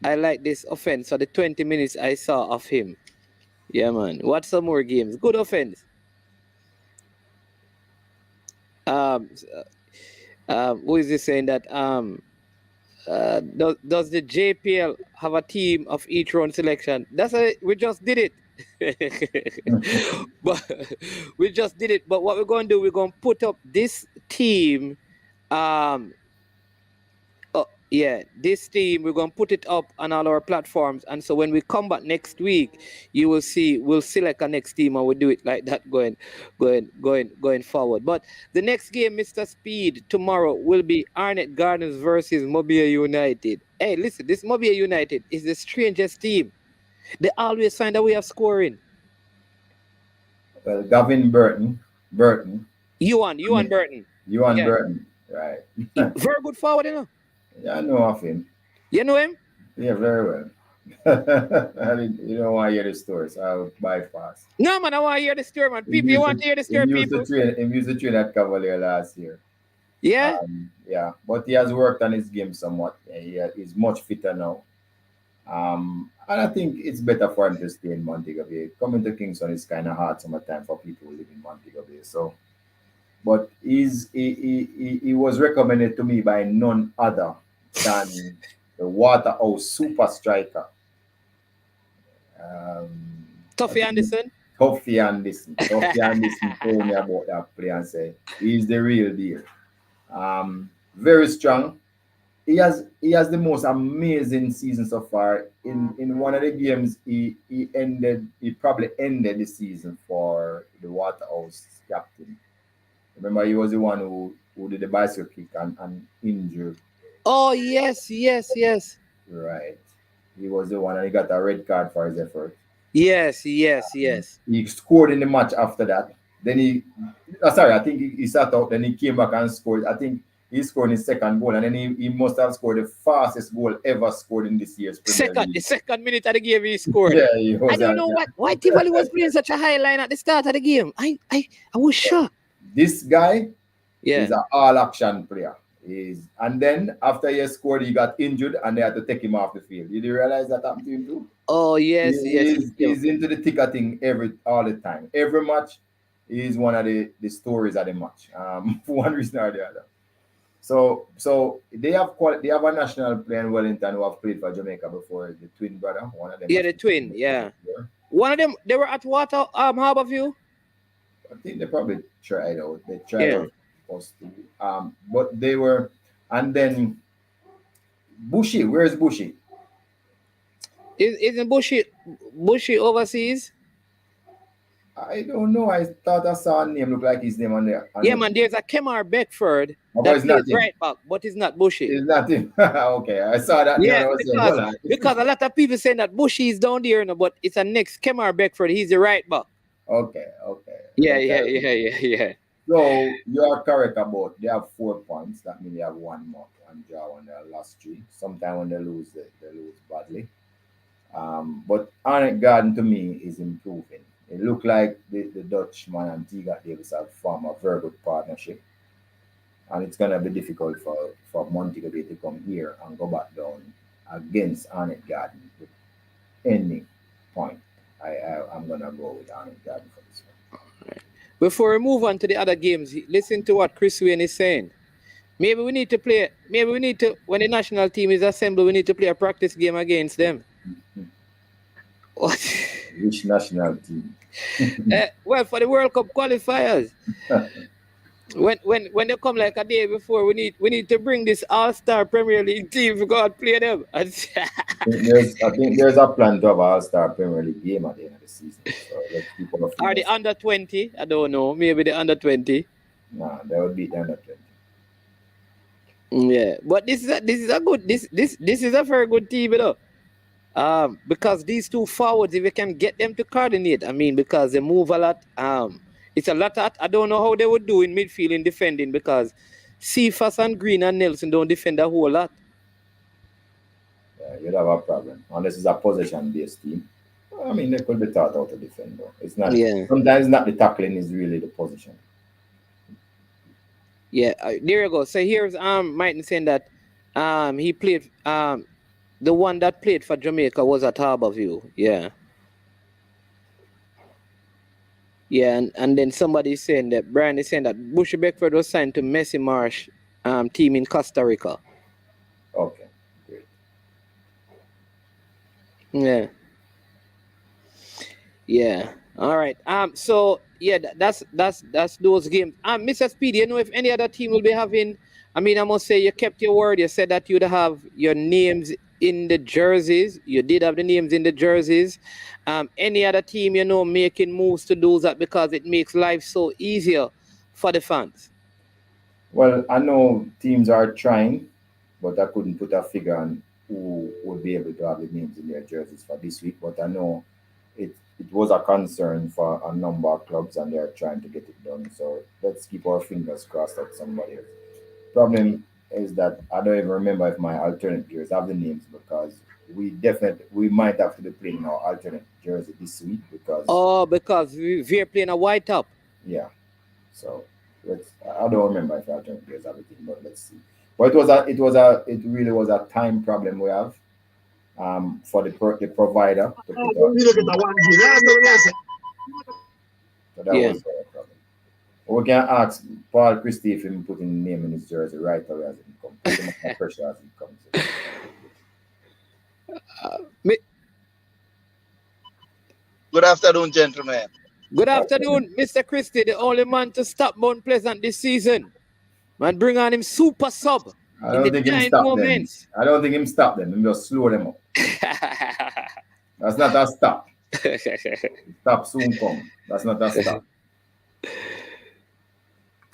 I like this offense for the 20 minutes I saw of him. Yeah, man. Watch some more games. Good offense. Who is this saying that? Does the JPL have a team of each round selection? We just did it. But we just did it. But what we're going to do, we're going to put up this team. This team, we're going to put it up on all our platforms. And so when we come back next week, you will see, we'll select a next team and we'll do it like that going forward. But the next game, Mr. Speed, tomorrow will be Arnett Gardens versus Mobile United. Hey, listen, this Mobile United is the strangest team. They always find a way of scoring. Well, Gavin Burton. Ewan Burton. Burton, right. Very good forward, you know. Yeah, I know of him. You know him? Yeah, very well. You don't want to hear the story, so I'll bypass. No, man, I want to hear the story, man. People, you want to hear the story, people? He used to train at Cavalier last year. Yeah? Yeah, but he has worked on his game somewhat. He's much fitter now. And I think it's better for him to stay in Montego Bay. Coming to Kingston is kind of hard sometimes for people who live in Montego Bay. So, but he was recommended to me by none other than the Waterhouse super striker. Tuffy Anderson told me about that player and said he's the real deal. Very strong. He has the most amazing season so far. In one of the games, he probably ended the season for the Waterhouse captain. Remember, he was the one who did the bicycle kick and injured. Oh, yes. Right. He was the one, and he got a red card for his effort. Yes. He scored in the match after that. Then I think he sat out, then he came back and scored. I think he scored his second goal, and then he must have scored the fastest goal ever scored in this year's Premier League. The second minute of the game he scored. Yeah, I don't know why Tivoli was playing such a high line at the start of the game. I was shocked. This guy is an all-action player. And then after he scored, he got injured and they had to take him off the field. Did you realize that happened to him too? Oh yes, yes. He's into the thick of thing all the time. Every match, he's one of the stories of the match. For one reason or the other. So they have a national player in Wellington who have played for Jamaica before. The twin brother, one of them. Yeah, the twin. Yeah. One of them. They were at Harborview. I think they probably tried out. They tried out first two. But they were, and then Bushy. Where's Bushy? Isn't Bushy overseas? I don't know. I thought I saw a name look like his name on there. Yeah, man. There's a Kemar Beckford that plays right back, but it's not Bushy. It's not him. Okay, I saw that. Yeah, because a lot of people saying that Bushy is down there, but it's a next Kemar Beckford. He's the right back. Okay. Yeah. So you are correct about they have 4 points. That means they have one more and draw on their last 3. Sometimes when they lose badly. But Arnett Garden to me is improving. It looked like the Dutchman and Teagat Davis have formed a very good partnership. And it's going to be difficult for Montego Bay to come here and go back down against Arnett Garden with any point. I'm going to go with Arnett Garden for this one. Right. Before we move on to the other games, listen to what Chris Wayne is saying. Maybe we need to, when the national team is assembled, we need to play a practice game against them. What? Which national team? Well, for the World Cup qualifiers. When they come like a day before, we need to bring this All-Star Premier League team to go and play them. I think there's a plan to have an All-Star Premier League game at the end of the season. So let's keep on. Are the under 20? I don't know. Maybe the under 20. Nah, they would beat the under 20. Yeah, but this is a very good team, you know. Because these two forwards, if you can get them to coordinate, I mean, because they move a lot. It's a lot. I don't know how they would do in midfield in defending because Cephas and Green and Nelson don't defend a whole lot. Yeah, you'd have a problem unless it's a possession-based team. I mean, they could be taught how to defend, though. It's not. Yeah. Sometimes not the tackling is really the position. Yeah, there you go. So here's Martin saying that he played the one that played for Jamaica was at Harborview. Yeah. Yeah, and then somebody saying that Brian is saying that Bushy Beckford was signed to Messi Marsh team in Costa Rica. Okay, great. Yeah. Yeah. All right. So yeah, that's those games. Mr. Speedy, you know if any other team will be having, I mean, I must say you kept your word. You said that you'd have your names in the jerseys. You did have the names in the jerseys. Any other team, you know, making moves to do that because it makes life so easier for the fans? Well, I know teams are trying, but I couldn't put a figure on who would be able to have the names in their jerseys for this week. But I know it was a concern for a number of clubs and they are trying to get it done. So let's keep our fingers crossed that somebody else. Problem is that I don't even remember if my alternate players have the names because we might have to be playing our alternate jersey this week because we're playing a white top. Yeah. So I don't remember if alternate players have the team, but let's see. But it really was a time problem we have for the provider to put out. So that was a problem. We can ask Paul Christie if he put in the name in his jersey right away as it comes. Put him under pressure as it comes. Good afternoon, gentlemen. Good afternoon, Mr. Christie, the only man to stop Mount Pleasant this season. Man, bring on him super sub. I don't think him stop them. I don't think him stop them. He just slow them up. That's not a stop. Stop soon come. That's not a stop.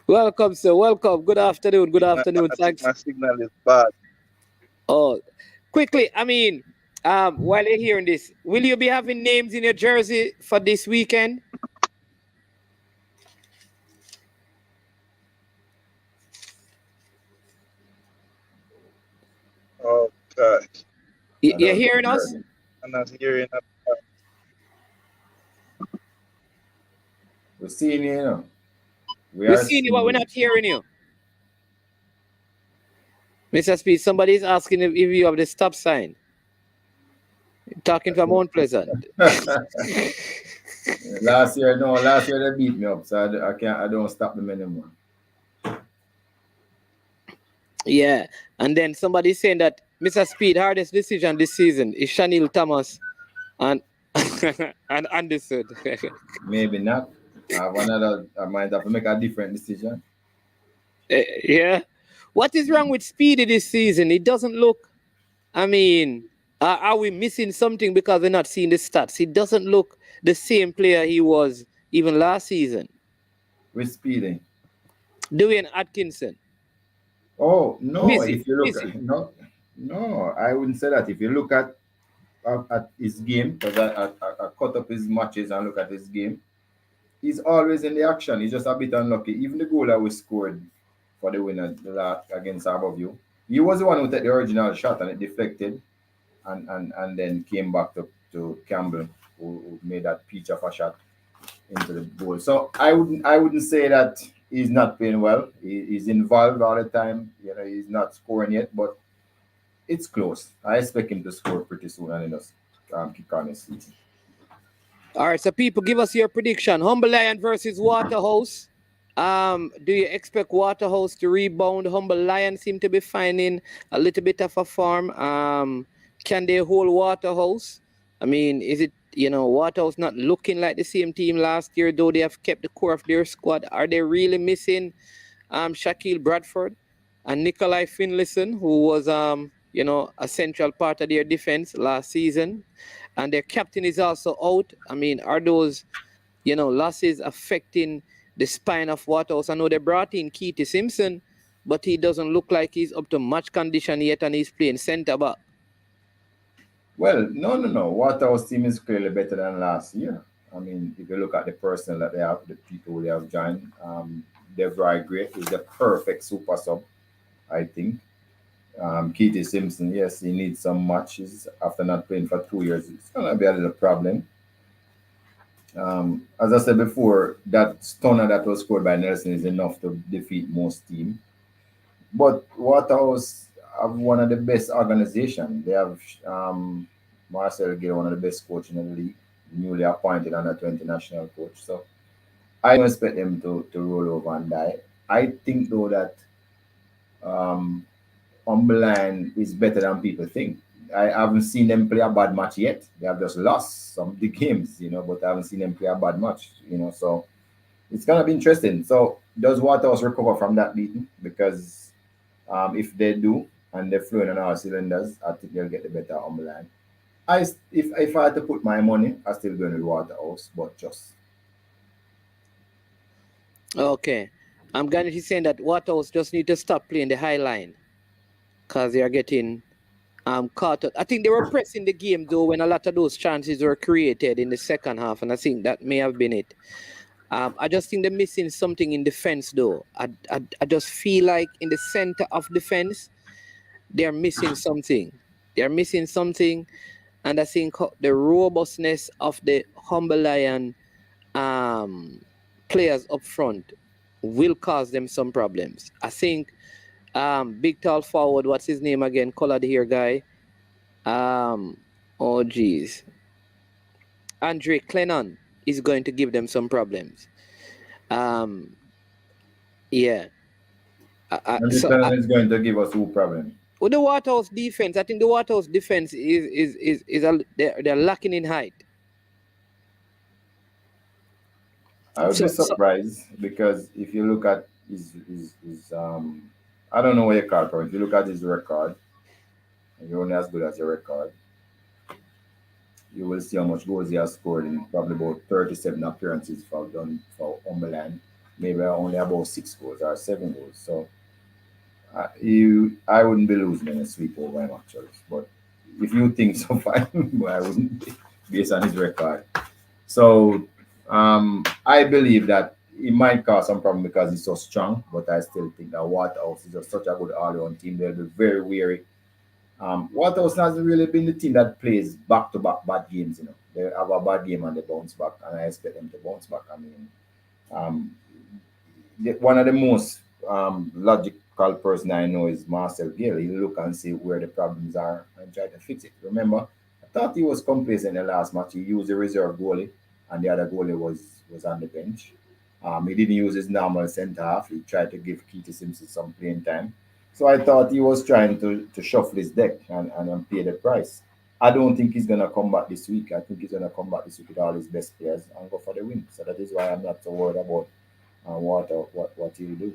Welcome, sir. Welcome. Good afternoon. Good afternoon. Thanks. My signal is bad. Oh, quickly. I mean, while you're hearing this, will you be having names in your jersey for this weekend? Oh, God. You're hearing us? I'm not hearing us. We're seeing you, you know. We're seeing you, but we're not hearing you. Mr. Speed, somebody is asking if you have the stop sign. Talking from Mount Pleasant. Last year they beat me up, so I don't stop them anymore. Yeah, and then somebody saying that Mr. Speed hardest decision this season is Shanil Thomas and and Anderson. Maybe not. I might have to make a different decision. Yeah. What is wrong with Speedy this season? It doesn't look. I mean, are we missing something because we're not seeing the stats? He doesn't look the same player he was even last season. With Speedy. Dwayne Atkinson. Oh no! Busy, If you look busy. no, I wouldn't say that. If you look at his game, because I cut up his matches and look at his game, he's always in the action. He's just a bit unlucky. Even the goal that we scored for the winner against Above You, he was the one who took the original shot and it deflected, and then came back to Campbell, who made that peach of a shot into the goal. So I wouldn't say that he's not playing well. He's involved all the time. You know, he's not scoring yet, but it's close. I expect him to score pretty soon and then just kick on his season. All right, so people, give us your prediction. Humble Lion versus Waterhouse. Do you expect Waterhouse to rebound? Humble Lion seem to be finding a little bit of a form. Can they hold Waterhouse? I mean, is it, Waterhouse not looking like the same team last year, though they have kept the core of their squad? Are they really missing Shaquille Bradford and Nikolai Finlayson, who was, a central part of their defense last season? And their captain is also out. I mean, are those, losses affecting the spine of Waterhouse? I know they brought in Keith Simpson, but he doesn't look like he's up to much condition yet, and he's playing centre back. Well, no. Waterhouse team is clearly better than last year. I mean, if you look at the personnel that they have, the people they have joined, Devry Gray is the perfect super sub, I think. Keith Simpson, yes, he needs some matches after not playing for 2 years. It's gonna be a little problem. As I said before, that stunner that was scored by Nelson is enough to defeat most teams. But Waterhouse have one of the best organization. They have Marcel Gill, one of the best coach in the league, newly appointed under 20 national coach. So I don't expect them to roll over and die. I think though that Humberline is better than people think. I haven't seen them play a bad match yet. They have just lost some of the games, but I haven't seen them play a bad match, so it's gonna be interesting. So does Waterhouse recover from that beating? Because if they do and they're flowing on all cylinders, I think they'll get the better Humberline. If I had to put my money, I still going with Waterhouse, but just Okay. I'm going to be saying that Waterhouse just need to stop playing the high line because they are getting caught up. I think they were pressing the game though when a lot of those chances were created in the second half, and I think that may have been it. I just think they're missing something in defense though. I just feel like in the center of defense, they're missing something. They're missing something, and I think the robustness of the Humble Lion players up front will cause them some problems. I think big tall forward, what's his name again? Colored hair guy. Oh geez. Andre Clennon is going to give them some problems. Yeah. Andre Clennon is going to give us two problems. With the Waterhouse defense, I think the Waterhouse defense they're lacking in height. I would be surprised because if you look at his I don't know what you call it. If you look at his record, and you're only as good as your record, you will see how much goals he has scored in probably about 37 appearances for Humberland. Maybe only about 6 goals or 7 goals. So I wouldn't be losing any sleep over him actually. But if you think so, fine. But I wouldn't be based on his record. So I believe that it might cause some problem because he's so strong, but I still think that Waterhouse is just such a good all-around team. They'll be very wary. Waterhouse hasn't really been the team that plays back-to-back bad games. They have a bad game and they bounce back, and I expect them to bounce back. I mean, one of the most person I know is Marcel Gill. He'll look and see where the problems are and try to fix it. Remember, I thought he was complacent in the last match. He used the reserve goalie, and the other goalie was on the bench. He didn't use his normal centre half. He tried to give Keith Simpson some playing time. So I thought he was trying to shuffle his deck and pay the price. I don't think he's going to come back this week. I think he's going to come back this week with all his best players and go for the win. So that is why I'm not so worried about what he'll do.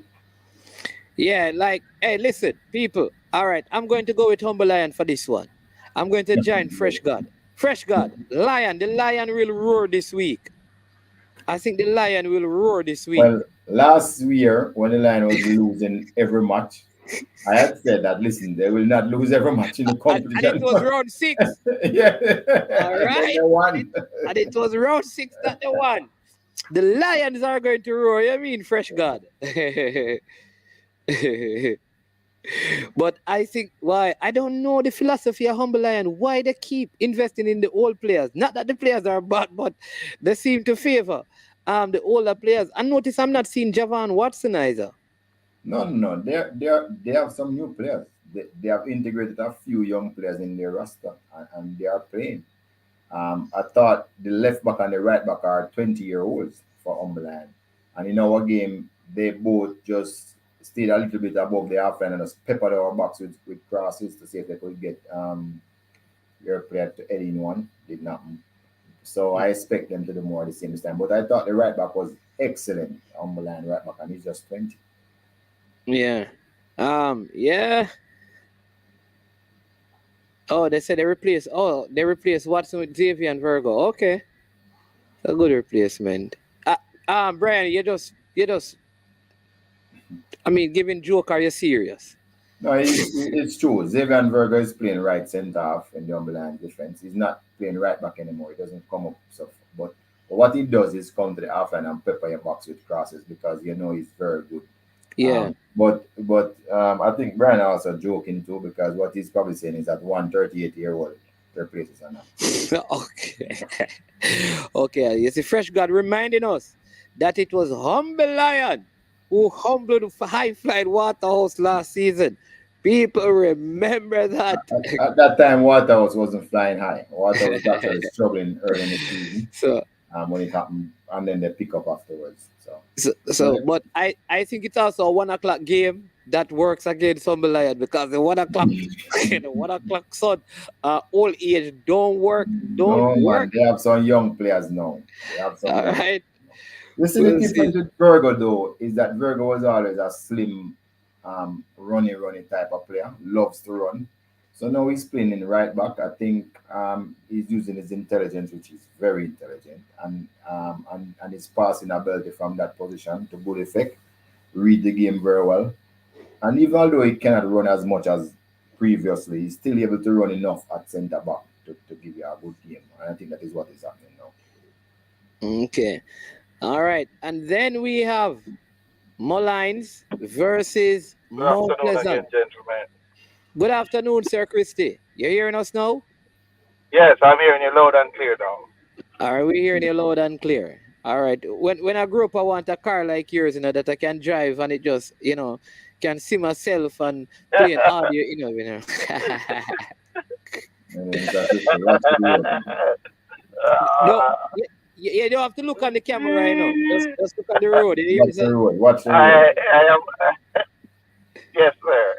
Yeah, like, hey, listen, people. All right, I'm going to go with Humble Lion for this one. I'm going to join Fresh God. Fresh God, Lion. The Lion will roar this week. I think the Lion will roar this week. Well, last year, when the Lion was losing every match, I had said that, listen, they will not lose every match in the competition. And it was round 6. Yeah. All right. And it was round 6 that they won. The Lions are going to roar. You mean, Fresh God? But I think why I don't know the philosophy of Humble Lion, why they keep investing in the old players. Not that the players are bad, but they seem to favor the older players. And notice I'm not seeing Javon Watson either. No. They have some new players. They have integrated a few young players in their roster, and they are playing. I thought the left back and the right back are 20-year-olds for Humble Lion. And in our game, they both just stayed a little bit above the half line and just peppered our backs with crosses to see if they could get their player to head in one. Did not. So I expect them to do more the same this time. But I thought the right back was excellent, Humble Lion right back, and he's just 20. Yeah. Yeah. Oh, they said they replaced Watson with Xavier and Virgo. Okay. A good replacement. Brian, you just I mean, giving joke, are you serious? No, it's true. Xavier and Virgo is playing right centre half in the Humble Lion defense. He's not playing right back anymore. He doesn't come up so far. But what he does is come to the half line and pepper your box with crosses because you know he's very good. Yeah. But I think Brian also joking too because what he's probably saying is that 138-year-old replaces or not. Okay. Okay. You see, Fresh God reminding us that it was Humble Lion who humbled high-flying Waterhouse last season. People remember that. At that time, Waterhouse wasn't flying high. Waterhouse was actually struggling early in the season. So when it happened, and then they pick up afterwards. But I think it's also a 1 o'clock game that works against Humble Lion because the 1 o'clock, the 1 o'clock sun, old age don't work. Don't work. Man, they have some young players now. They have some. All right. The difference with Virgo though is that Virgo was always a slim, runny type of player. Loves to run. So now he's playing in right back. I think he's using his intelligence, which is very intelligent, and his passing ability from that position to good effect. Read the game very well, and even although he cannot run as much as previously, he's still able to run enough at centre back to give you a good game. And I think that is what is happening now. Okay. All right. And then we have Mullines versus Mount Pleasant. Again, gentlemen. Good afternoon, Sir Christy. You hearing us now? Yes, I'm hearing you loud and clear now. Are we hearing you loud and clear? All right. When I grew up, I want a car like yours, that I can drive and it just, can see myself and play an audio, No, you don't have to look on the camera right now. Just look at the road. Watch the road. Watch the road. I am. Yes, sir.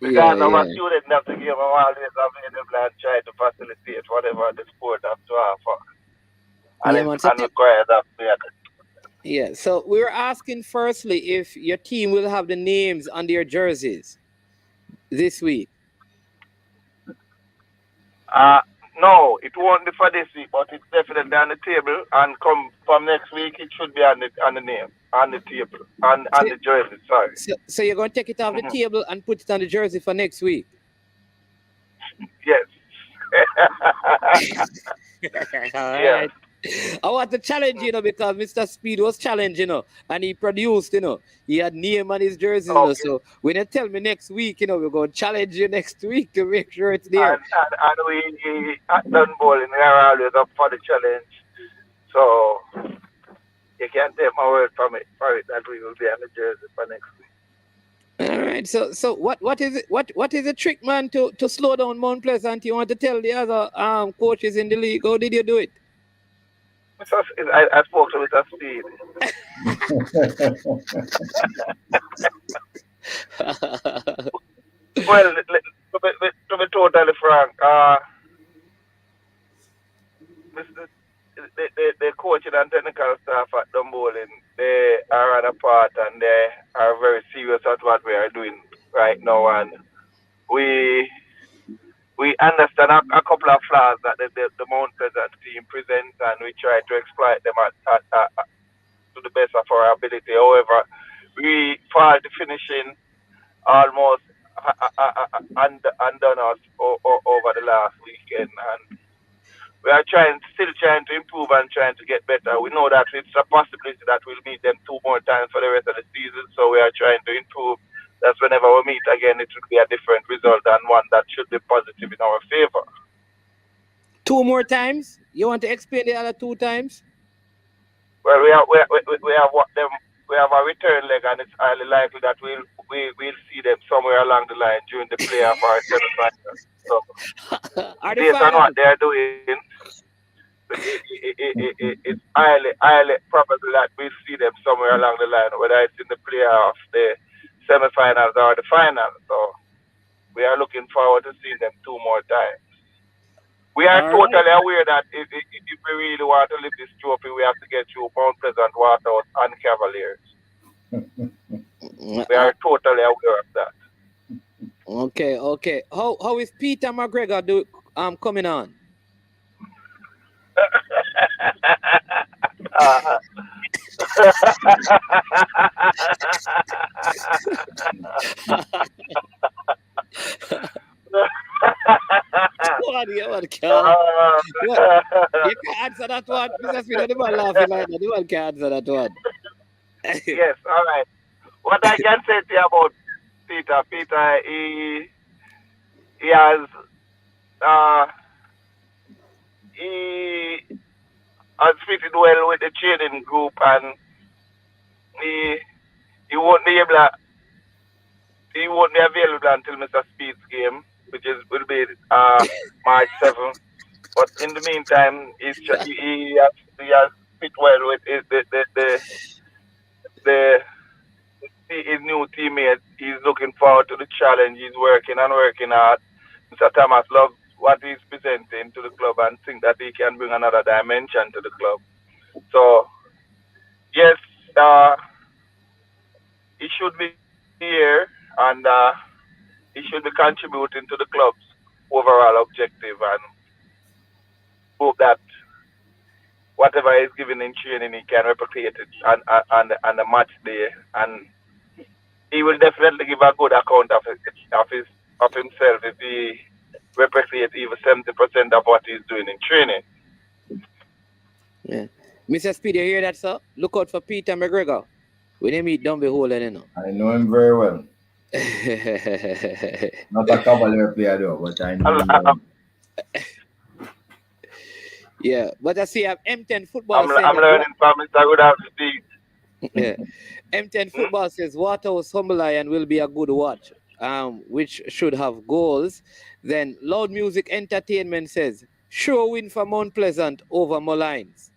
Because I'm a student of the game, I'm always available and try to facilitate whatever the sport has to offer. And it's required of me. Yeah, so we were asking firstly if your team will have the names on their jerseys this week. No, it won't be for this week, but it's definitely on the table. And come from next week, it should be on the name, on the table, on the jersey. Sorry. So you're going to take it off the table and put it on the jersey for next week? Yes. All right. I want to challenge, because Mr. Speed was challenged, and he produced, he had name on his jersey, so when you tell me next week, we're going to challenge you next week to make sure it's there. And we at Dunbowling, we are always up for the challenge, so you can't take my word for it that we will be on the jersey for next week. All right. So what is it? What is the trick, man, to slow down Mount Pleasant? You want to tell the other coaches in the league? How did you do it? I spoke to Mr. Speed. Well, to be totally frank, the coaching and technical staff at Dumbolin, they are on a part and they are very serious at what we are doing right now. And we we understand a couple of flaws that the Mount Pleasant team presents, and we try to exploit them to the best of our ability. However, we fall to finishing almost undone us over the last weekend, and we are still trying to improve and trying to get better. We know that it's a possibility that we'll meet them 2 more times for the rest of the season, so we are trying to improve. That's whenever we meet again, it will be a different result and one that should be positive in our favor. 2 more times? You want to explain the other 2 times? Well, we have what them. We have a return leg, and it's highly likely that we'll see them somewhere along the line during the playoff or semifinals. So, based on what they're doing, it's highly probable that we'll see them somewhere along the line, whether it's in the playoffs, the semifinals, or the final. So, we are looking forward to seeing them 2 more times. We are totally aware that if we really want to lift this trophy, we have to get through Mount Pleasant, Waterhouse, and Cavaliers. We are totally aware of that. Okay. How is Peter McGregor coming on? You can answer that one. Mr. Speed, the man laughing like that. The man can answer that one. Yes, all right. What I can say to you about Peter, he has fitted well with the training group, and he won't be available until Mr. Speed's game, which will be March 7th. But in the meantime, he has fit well with his new teammates. He's looking forward to the challenge. He's working hard. Mr. Thomas loves what he's presenting to the club and think that he can bring another dimension to the club. So, yes, he should be here, and he should be contributing to the club's overall objective, and hope that whatever is given in training, he can replicate it on the match day, and he will definitely give a good account of himself if he replicates even 70% of what he's doing in training. Yeah. Mr. Speed, you hear that, sir? Look out for Peter McGregor. When they meet, don't be holding him. I know him very well. Not a Cavalier player though, but I know him. Yeah, but I see M10 football. I'm learning from Mr. Rudolph Speed. Yeah. M10 football says Waterhouse Humble Lion will be a good watch, which should have goals. Then Loud Music Entertainment says sure win for Mount Pleasant over Moulins.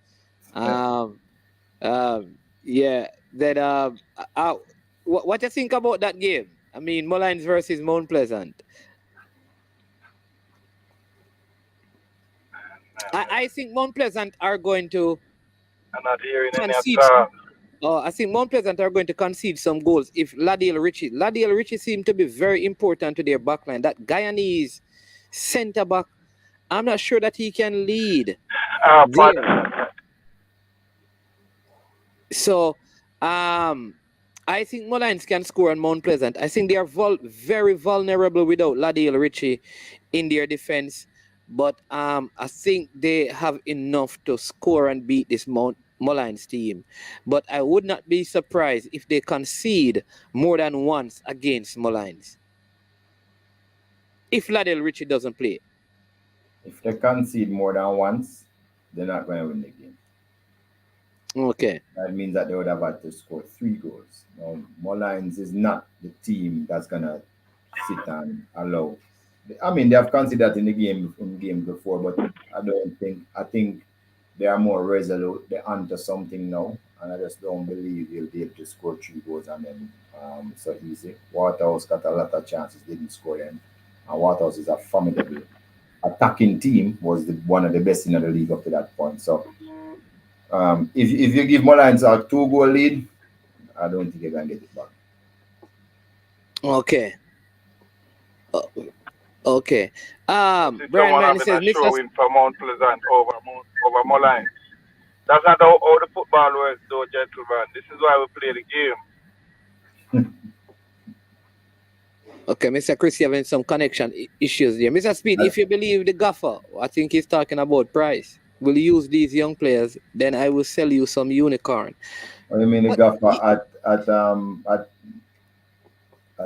Yeah. Then what do you think about that game? I mean, Moulins versus Mount Pleasant. I think Mount Pleasant are going to concede. I think Mount Pleasant are going to concede some goals if Ladiel Richie seems to be very important to their backline. That Guyanese centre back, I'm not sure that he can lead. So, I think Moulins can score on Mount Pleasant. I think they are very vulnerable without Ladiel Richie in their defense. But I think they have enough to score and beat this Moulins team. But I would not be surprised if they concede more than once against Moulins. If Ladiel Richie doesn't play. If they concede more than once, they're not going to win the game. Okay. That means that they would have had to score 3 goals. Now, Mullines is not the team that's gonna sit and allow. I mean, they have considered in game before, but I don't think. I think they are more resolute. They're onto something now, and I just don't believe he'll be able to score 3 goals and then so easy. Waterhouse got a lot of chances, didn't score them. And Waterhouse is a formidable attacking team. Was one of the best in the league up to that point. So if you give Mullines a 2-goal lead, I don't think you're gonna get it back. Okay. Okay. See Brian someone Manley having says, a Mr. showing for Mount Pleasant over Moline. That's not how the football works, though, gentlemen. This is why we play the game. Okay, Mr. Chris, you're having some connection issues there. Mr. Speed, if you believe the gaffer, I think he's talking about price, will use these young players, then I will sell you some unicorn. What do you mean the gaffer at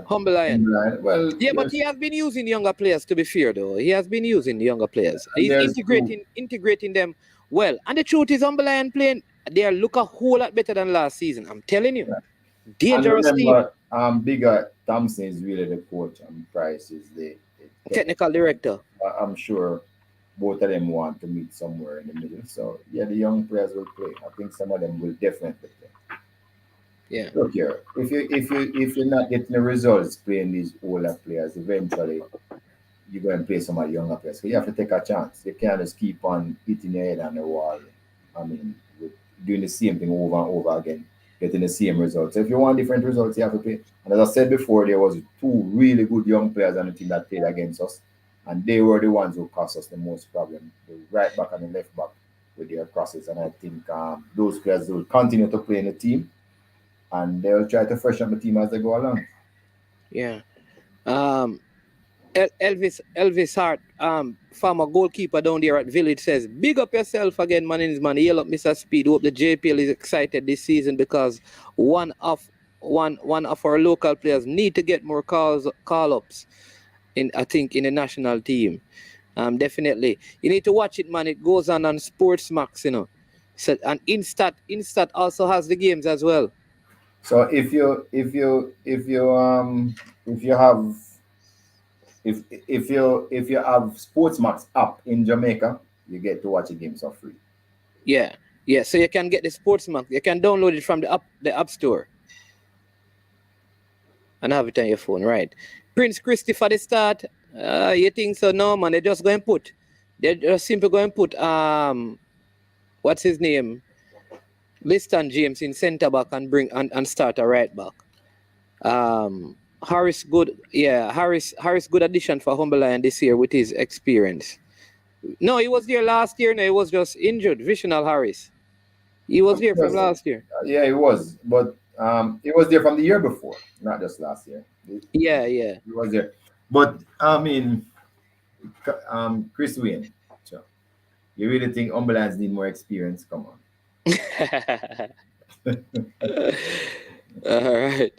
Humble Lion? Well, Yeah, but he has been using younger players, to be fair, though. He has been using younger players. He's integrating them well. And the truth is, Humble Lion playing, they look a whole lot better than last season. I'm telling you. Yeah. Dangerous and team. remember, Bigger Thompson is really the coach, and Price is the technical director. I'm sure both of them want to meet somewhere in the middle. So yeah, the young players will play. I think some of them will definitely play. Yeah. Look here, if you're not getting the results playing these older players, eventually you're going to play some of the younger players. So you have to take a chance. You can't just keep on hitting your head on the wall. I mean, doing the same thing over and over again, getting the same results. So if you want different results, you have to play. And as I said before, there was 2 really good young players on the team that played against us, and they were the ones who caused us the most problem. The right back and the left back with their crosses. And I think those players will continue to play in the team, and they'll try to freshen up the team as they go along. Yeah. Elvis Hart, former goalkeeper down there at Village, says, big up yourself again, man. Yell up, Mr. Speed. Hope the JPL is excited this season because one of our local players need to get more call-ups in the national team. Definitely. You need to watch it, man. It goes on Sportsmax, you know. So, and Instat also has the games as well. So if you have Sportsmax app in Jamaica, you get to watch the games for free. Yeah. So you can get the Sportsmax. You can download it from the App Store and have it on your phone, right? Prince Christy for the start. You think so? No, man. They're just simply going to put what's his name? Liston James in centre back and bring and start a right back. Harris good, Harris good addition for Humble Lion this year with his experience. No, he was there last year. No, he was just injured. Visional Harris. He was there from last year. Yeah, he was, but he was there from the year before, not just last year. Yeah. He was there, but I mean, Chris Wayne. So you really think Humble Lions need more experience? Come on. All right.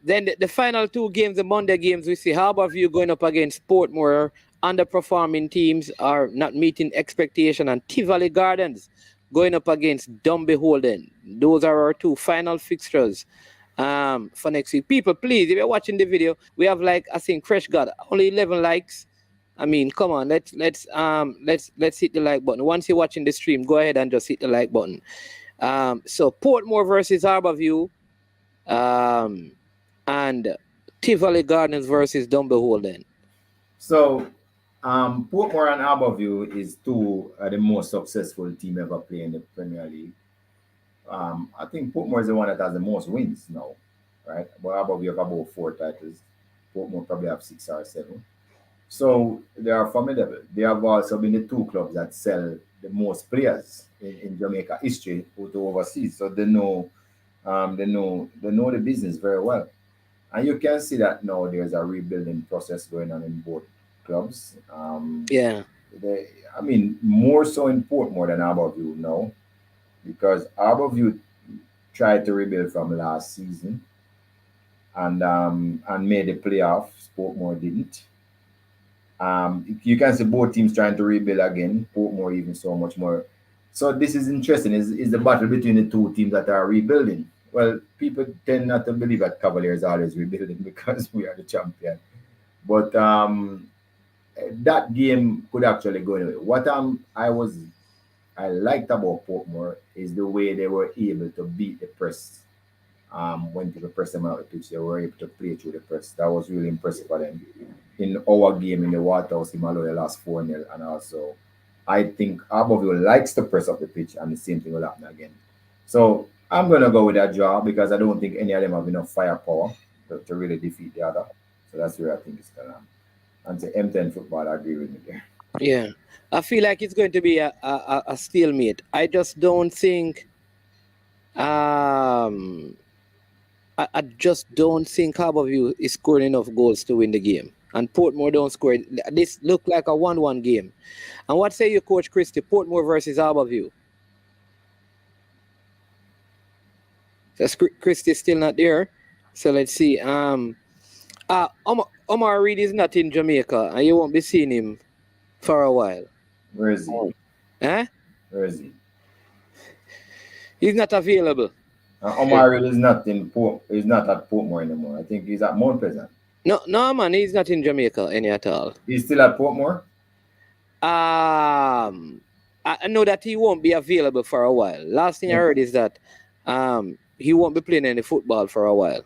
Then the final 2 games, the Monday games, we see Harbourview going up against Portmore. Underperforming teams are not meeting expectation, and Tivoli Gardens going up against Dumbeholden. Those are our 2 final fixtures for next week. People, please, if you're watching the video, we have Fresh got only 11 likes. I mean, come on, let's hit the like button. Once you're watching the stream, go ahead and just hit the like button. So Portmore versus Harbourview, and Tivoli Gardens versus Dumbeholden. So Portmore and Harbourview is 2 of the most successful team ever playing in the Premier League. I think Portmore is the one that has the most wins now, right? But Harbourview have about 4 titles. Portmore probably have 6 or 7. So they are formidable. They have also been the 2 clubs that sell the most players in Jamaica history to overseas. So they know the business very well. And you can see that now there's a rebuilding process going on in both clubs. More so in Portmore than Harbourview now, because Harbourview tried to rebuild from last season and made the playoffs. Portmore didn't. You can see both teams trying to rebuild again. Portmore even so much more So this is interesting. Is the battle between the two teams that are rebuilding? Well, people tend not to believe that Cavaliers are always rebuilding because we are the champion. But that game could actually go anyway. What I liked about Portmore is the way they were able to beat the press. When people press them out the pitch, they were able to play through the press. That was really impressive for them. In our game in the Waterhouse, Himalaya lost 4-0, and also I think Abbeville likes the press of the pitch, and the same thing will happen again. So I'm gonna go with that draw because I don't think any of them have enough firepower to really defeat the other. So that's where I think it's gonna. And to M10 football, I agree with me there. Yeah. I feel like it's going to be a stalemate. I just don't think I just don't think Harborview is scoring enough goals to win the game. And Portmore don't score. This look like a 1-1 game. And what say you, Coach Christie? Portmore versus Harborview. So Christie is still not there. So let's see. Omar Reed is not in Jamaica, and you won't be seeing him for a while. Where is he? Huh? Where is he? He's not available. Omar is not He's not at Portmore anymore. I think he's at Mount Pleasant. No, man, he's not in Jamaica any at all. He's still at Portmore. I know that he won't be available for a while. Last thing I heard is that he won't be playing any football for a while.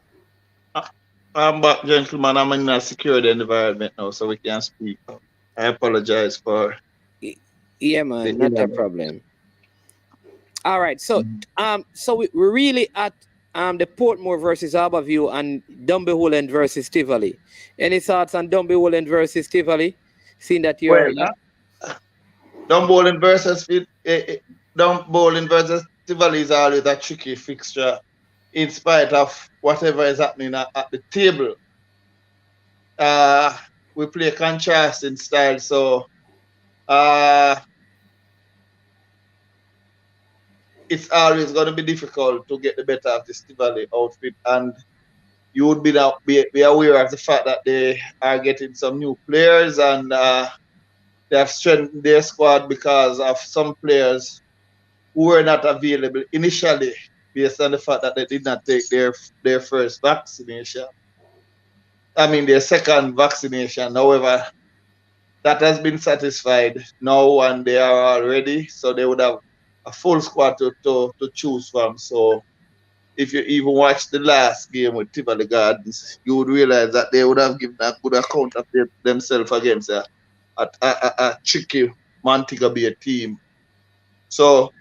I'm back, gentlemen. I'm in a secured environment now, so we can speak. I apologize for. Yeah, man, not a problem. All right, so we're really at the Portmore versus Harborview and Dumby versus Tivoli. Any thoughts on Dumby versus Tivoli? Seeing that you're Dumby versus Tivoli is always a tricky fixture, in spite of whatever is happening at the table. We play contrasting style, so it's always going to be difficult to get the better of this Tivoli outfit, and you would be aware of the fact that they are getting some new players, and they have strengthened their squad because of some players who were not available initially based on the fact that they did not take their first vaccination. I mean, their second vaccination. However, that has been satisfied now, and they are all ready, so they would have a full squad to choose from. So if you even watch the last game with Tivoli Gardens, you would realize that they would have given a good account of themselves against a tricky Montego Bay team. So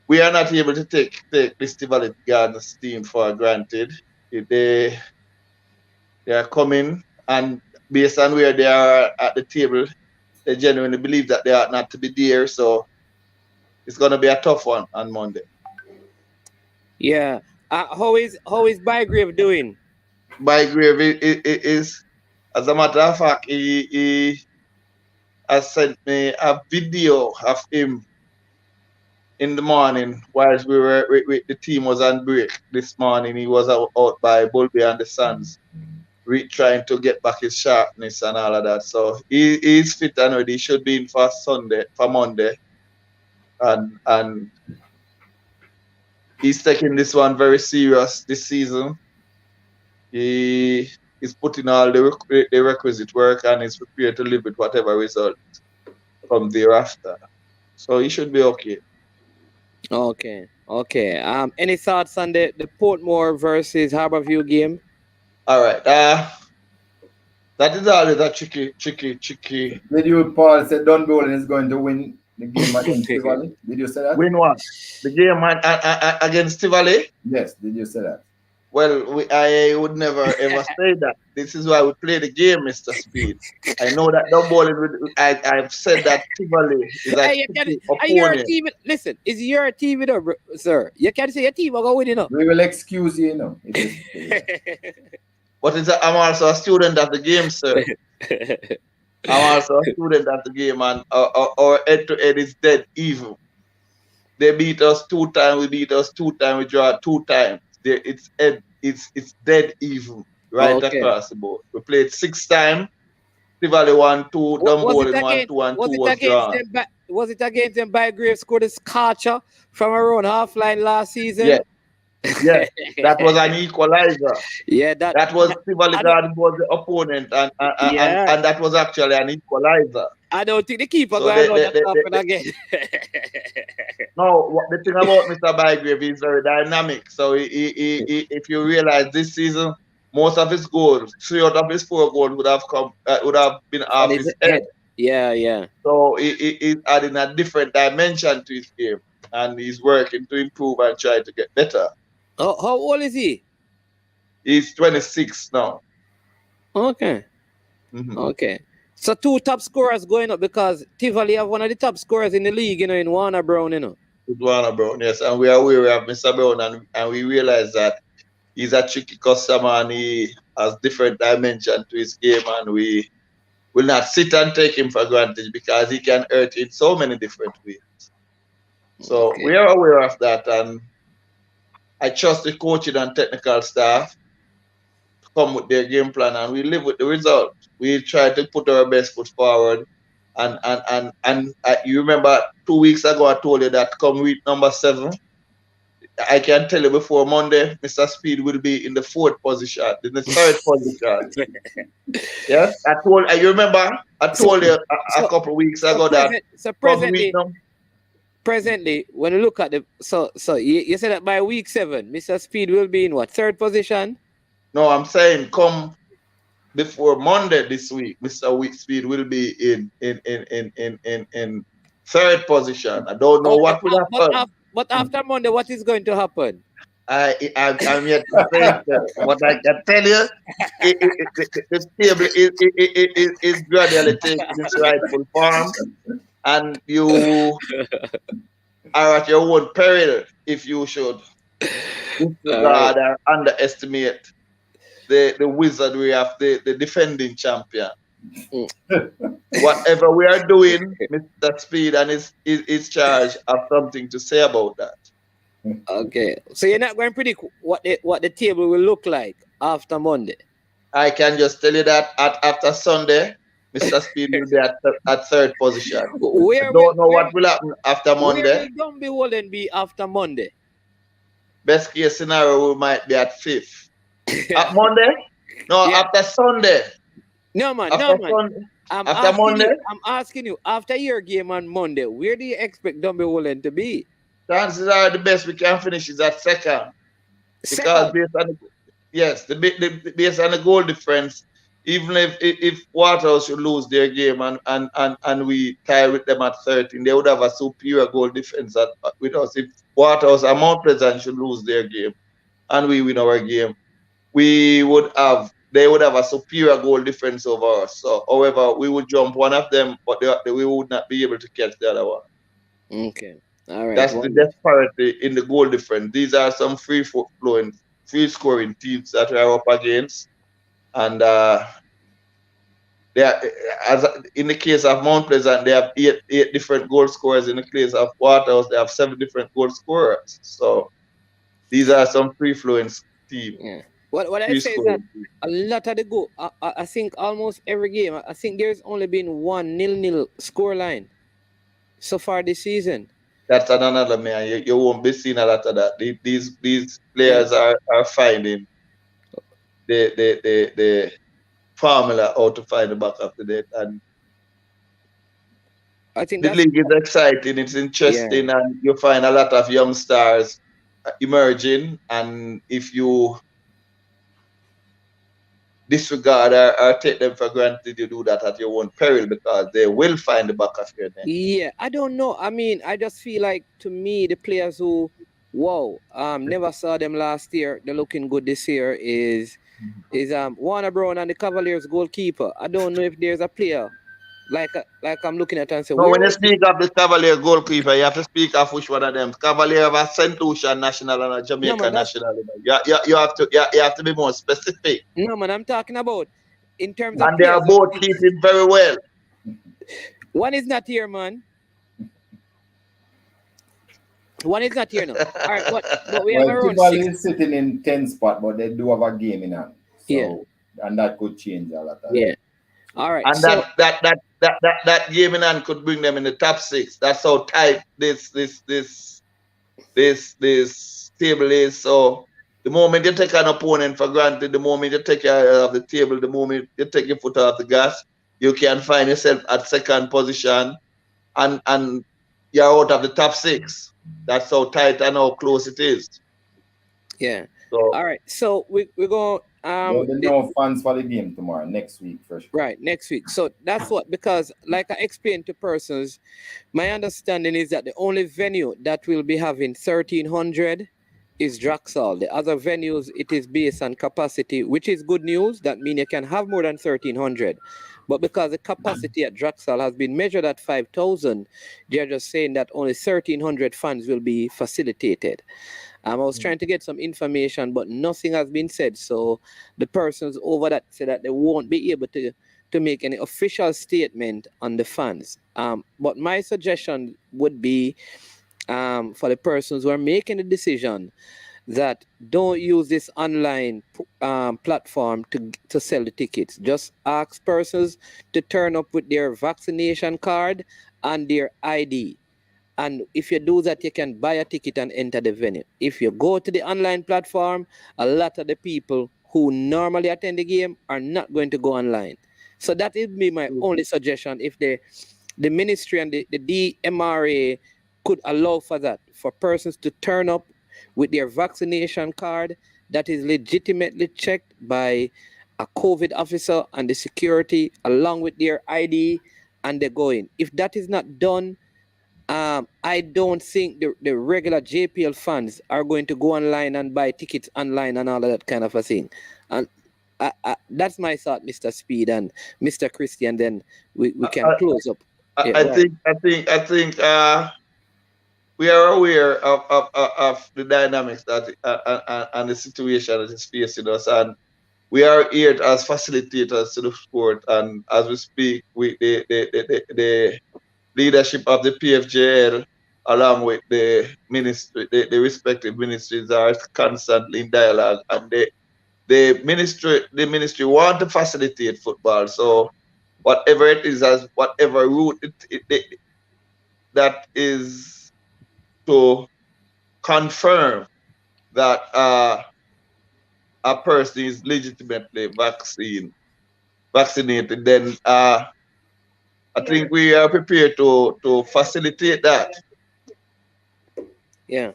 we are not able to take this Tivoli Gardens team for granted. They are coming, and based on where they are at the table, they genuinely believe that they ought not to be there. So it's going to be a tough one on Monday. Yeah. How is Bygrave doing? Bygrave is, as a matter of fact, he has sent me a video of him in the morning whilst the team was on break this morning. He was out by Bulby and the Sons, trying to get back his sharpness and all of that. So he's fit and ready. He should be in for Monday. And he's taking this one very serious this season. He is putting all the requisite work, and is prepared to live with whatever result from thereafter. So he should be okay. Okay. Any thoughts on the Portmore versus Harborview game? All right. That is always a tricky. Did you, Paul, say Don Bowling is going to win the game against Tivoli? Did you say that? Win what? The game against Tivoli? Yes, did you say that? Well, I would never ever say that. This is why we play the game, Mr. Speed. I know that Don Bowling. I've said that Tivoli is a opponent. Listen, is your team, sir? You can't say your team will go win, We will excuse you, But I'm also a student of the game, sir. I'm also a student of the game, and our head-to-head is dead even. They beat us 2 times, we beat us 2 times, we draw 2 times. It's dead even across the board. We played 6 times. Tivoli 1-2, Dumbo 1-2, and 2 was drawn. was it against them Bygrave scored a scorcher from around half line last season? Yeah. Yeah, that was an equalizer. Yeah, that was Tivoli Gardens was the opponent, and that was actually an equalizer. I don't think the keeper going to let that happen again. No, the thing about Mr. Bygrave is very dynamic. So if you realize this season, most of his goals, 3 out of his 4 goals would have been off his head. Yeah. So he's adding a different dimension to his game, and he's working to improve and try to get better. How old is he? He's 26 now. Okay. Mm-hmm. Okay. So 2 top scorers going up because Tivoli have one of the top scorers in the league, in Warner Brown, With Warner Brown, yes. And we are aware of Mr. Brown, and we realize that he's a tricky customer and he has different dimension to his game, and we will not sit and take him for granted because he can hurt in so many different ways. So we are aware of that, and I trust the coaching and technical staff to come with their game plan, and we live with the result. We try to put our best foot forward, and you remember 2 weeks ago I told you that come week number 7, I can tell you before Monday, Mr. Speed will be in the 4th position, in the 3rd position. Yes, you remember I told you a couple of weeks ago that. So presently, when you look at so you said that by week 7, Mr. Speed will be in what, 3rd position? No, I'm saying come before Monday this week, Mr. Speed will be in 3rd position. I don't know what will happen. But after Monday, what is going to happen? I'm yet to say what I can tell you. The table is gradually taking its rightful form, and you are at your own peril if you should disregard or underestimate the wizardry of the defending champion. Whatever we are doing, Mr. Speed and his charge have something to say about that. Okay, so you're not going to predict what the table will look like after Monday? I can just tell you that after Sunday, Mr. Speed will be at 3rd position. I don't know what will happen after Monday. Where will Dumby Wallen be after Monday? Best case scenario, we might be at 5th. At Monday? No, after Sunday. No, man. Sunday. I'm asking you, after your game on Monday, where do you expect Dumby Wallen to be? Chances are the best we can finish is at 2nd. Because based on based on the goal difference, even if Waterhouse should lose their game and we tie with them at 13, they would have a superior goal difference with us. If Waterhouse and Mount Pleasant should lose their game and we win our game, they would have a superior goal difference over us. So, however, we would jump one of them, but we would not be able to catch the other one. Okay. All right. That's the disparity in the goal difference. These are some free scoring teams that we are up against. And they are, as in the case of Mount Pleasant, they have eight different goal scorers. In the case of Waterhouse, they have 7 different goal scorers. So these are some free-flowing teams. Yeah. What I say is that a lot of the goal, I think almost every game, I think there's only been 1 0-0 scoreline so far this season. That's another, man. You won't be seeing a lot of that. These players are finding the formula how to find the back of the net, and I think the league is exciting. It's interesting, and you find a lot of young stars emerging. And if you disregard or take them for granted, you do that at your own peril, because they will find the back of your net. Yeah, I don't know. I mean, I just feel like, to me, the players who, never saw them last year, they're looking good this year, is Warner Brown and the Cavaliers goalkeeper. I don't know if there's a player like I'm looking at and say. No, when you speak of the Cavalier goalkeeper, you have to speak of which one of them. Cavalier have a St. Lucia national and a Jamaica national. You have to be more specific. No, man, I'm talking about in terms of. And they are both keeping very well. One is not here, man. One is not here now. All right, but we have around 6. Is sitting in 10th spot, but they do have a game in hand. So, and that could change a lot. Yeah. All right. And that game in hand could bring them in the top 6. That's how tight this table is. So the moment you take an opponent for granted, the moment you take your eye off the table, the moment you take your foot off the gas, you can find yourself at second position and you're out of the top 6. That's how tight and how close it is. Yeah. So all right. So we're going There'll be no fans for the game tomorrow, next week for sure. right, next week. So that's what, because like I explained to persons, my understanding is that the only venue that will be having 1,300 is Draxall. The other venues, it is based on capacity, which is good news. That means you can have more than 1,300. But because the capacity at Draxall has been measured at 5,000, they're just saying that only 1,300 fans will be facilitated. I was trying to get some information, but nothing has been said. So the persons over that said that they won't be able to make any official statement on the fans. But my suggestion would be for the persons who are making the decision that don't use this online platform to sell the tickets. Just ask persons to turn up with their vaccination card and their ID. And if you do that, you can buy a ticket and enter the venue. If you go to the online platform, a lot of the people who normally attend the game are not going to go online. So that would be my only suggestion. If the ministry and the DMRA could allow for that, for persons to turn up with their vaccination card that is legitimately checked by a COVID officer and the security, along with their ID, and they go in. If that is not done, I don't think the regular JPL fans are going to go online and buy tickets online and all of that kind of a thing. And that's my thought, Mr. Speed and Mr. Christian. Then we can close up. I think we are aware of the dynamics that and the situation that is facing us, and we are here as facilitators to the sport. And as we speak, the leadership of the PFJL, along with the ministry, the respective ministries, are constantly in dialogue, and the ministry want to facilitate football. So whatever it is, as whatever route that is to confirm that a person is legitimately vaccinated, then I think we are prepared to facilitate that. Yeah.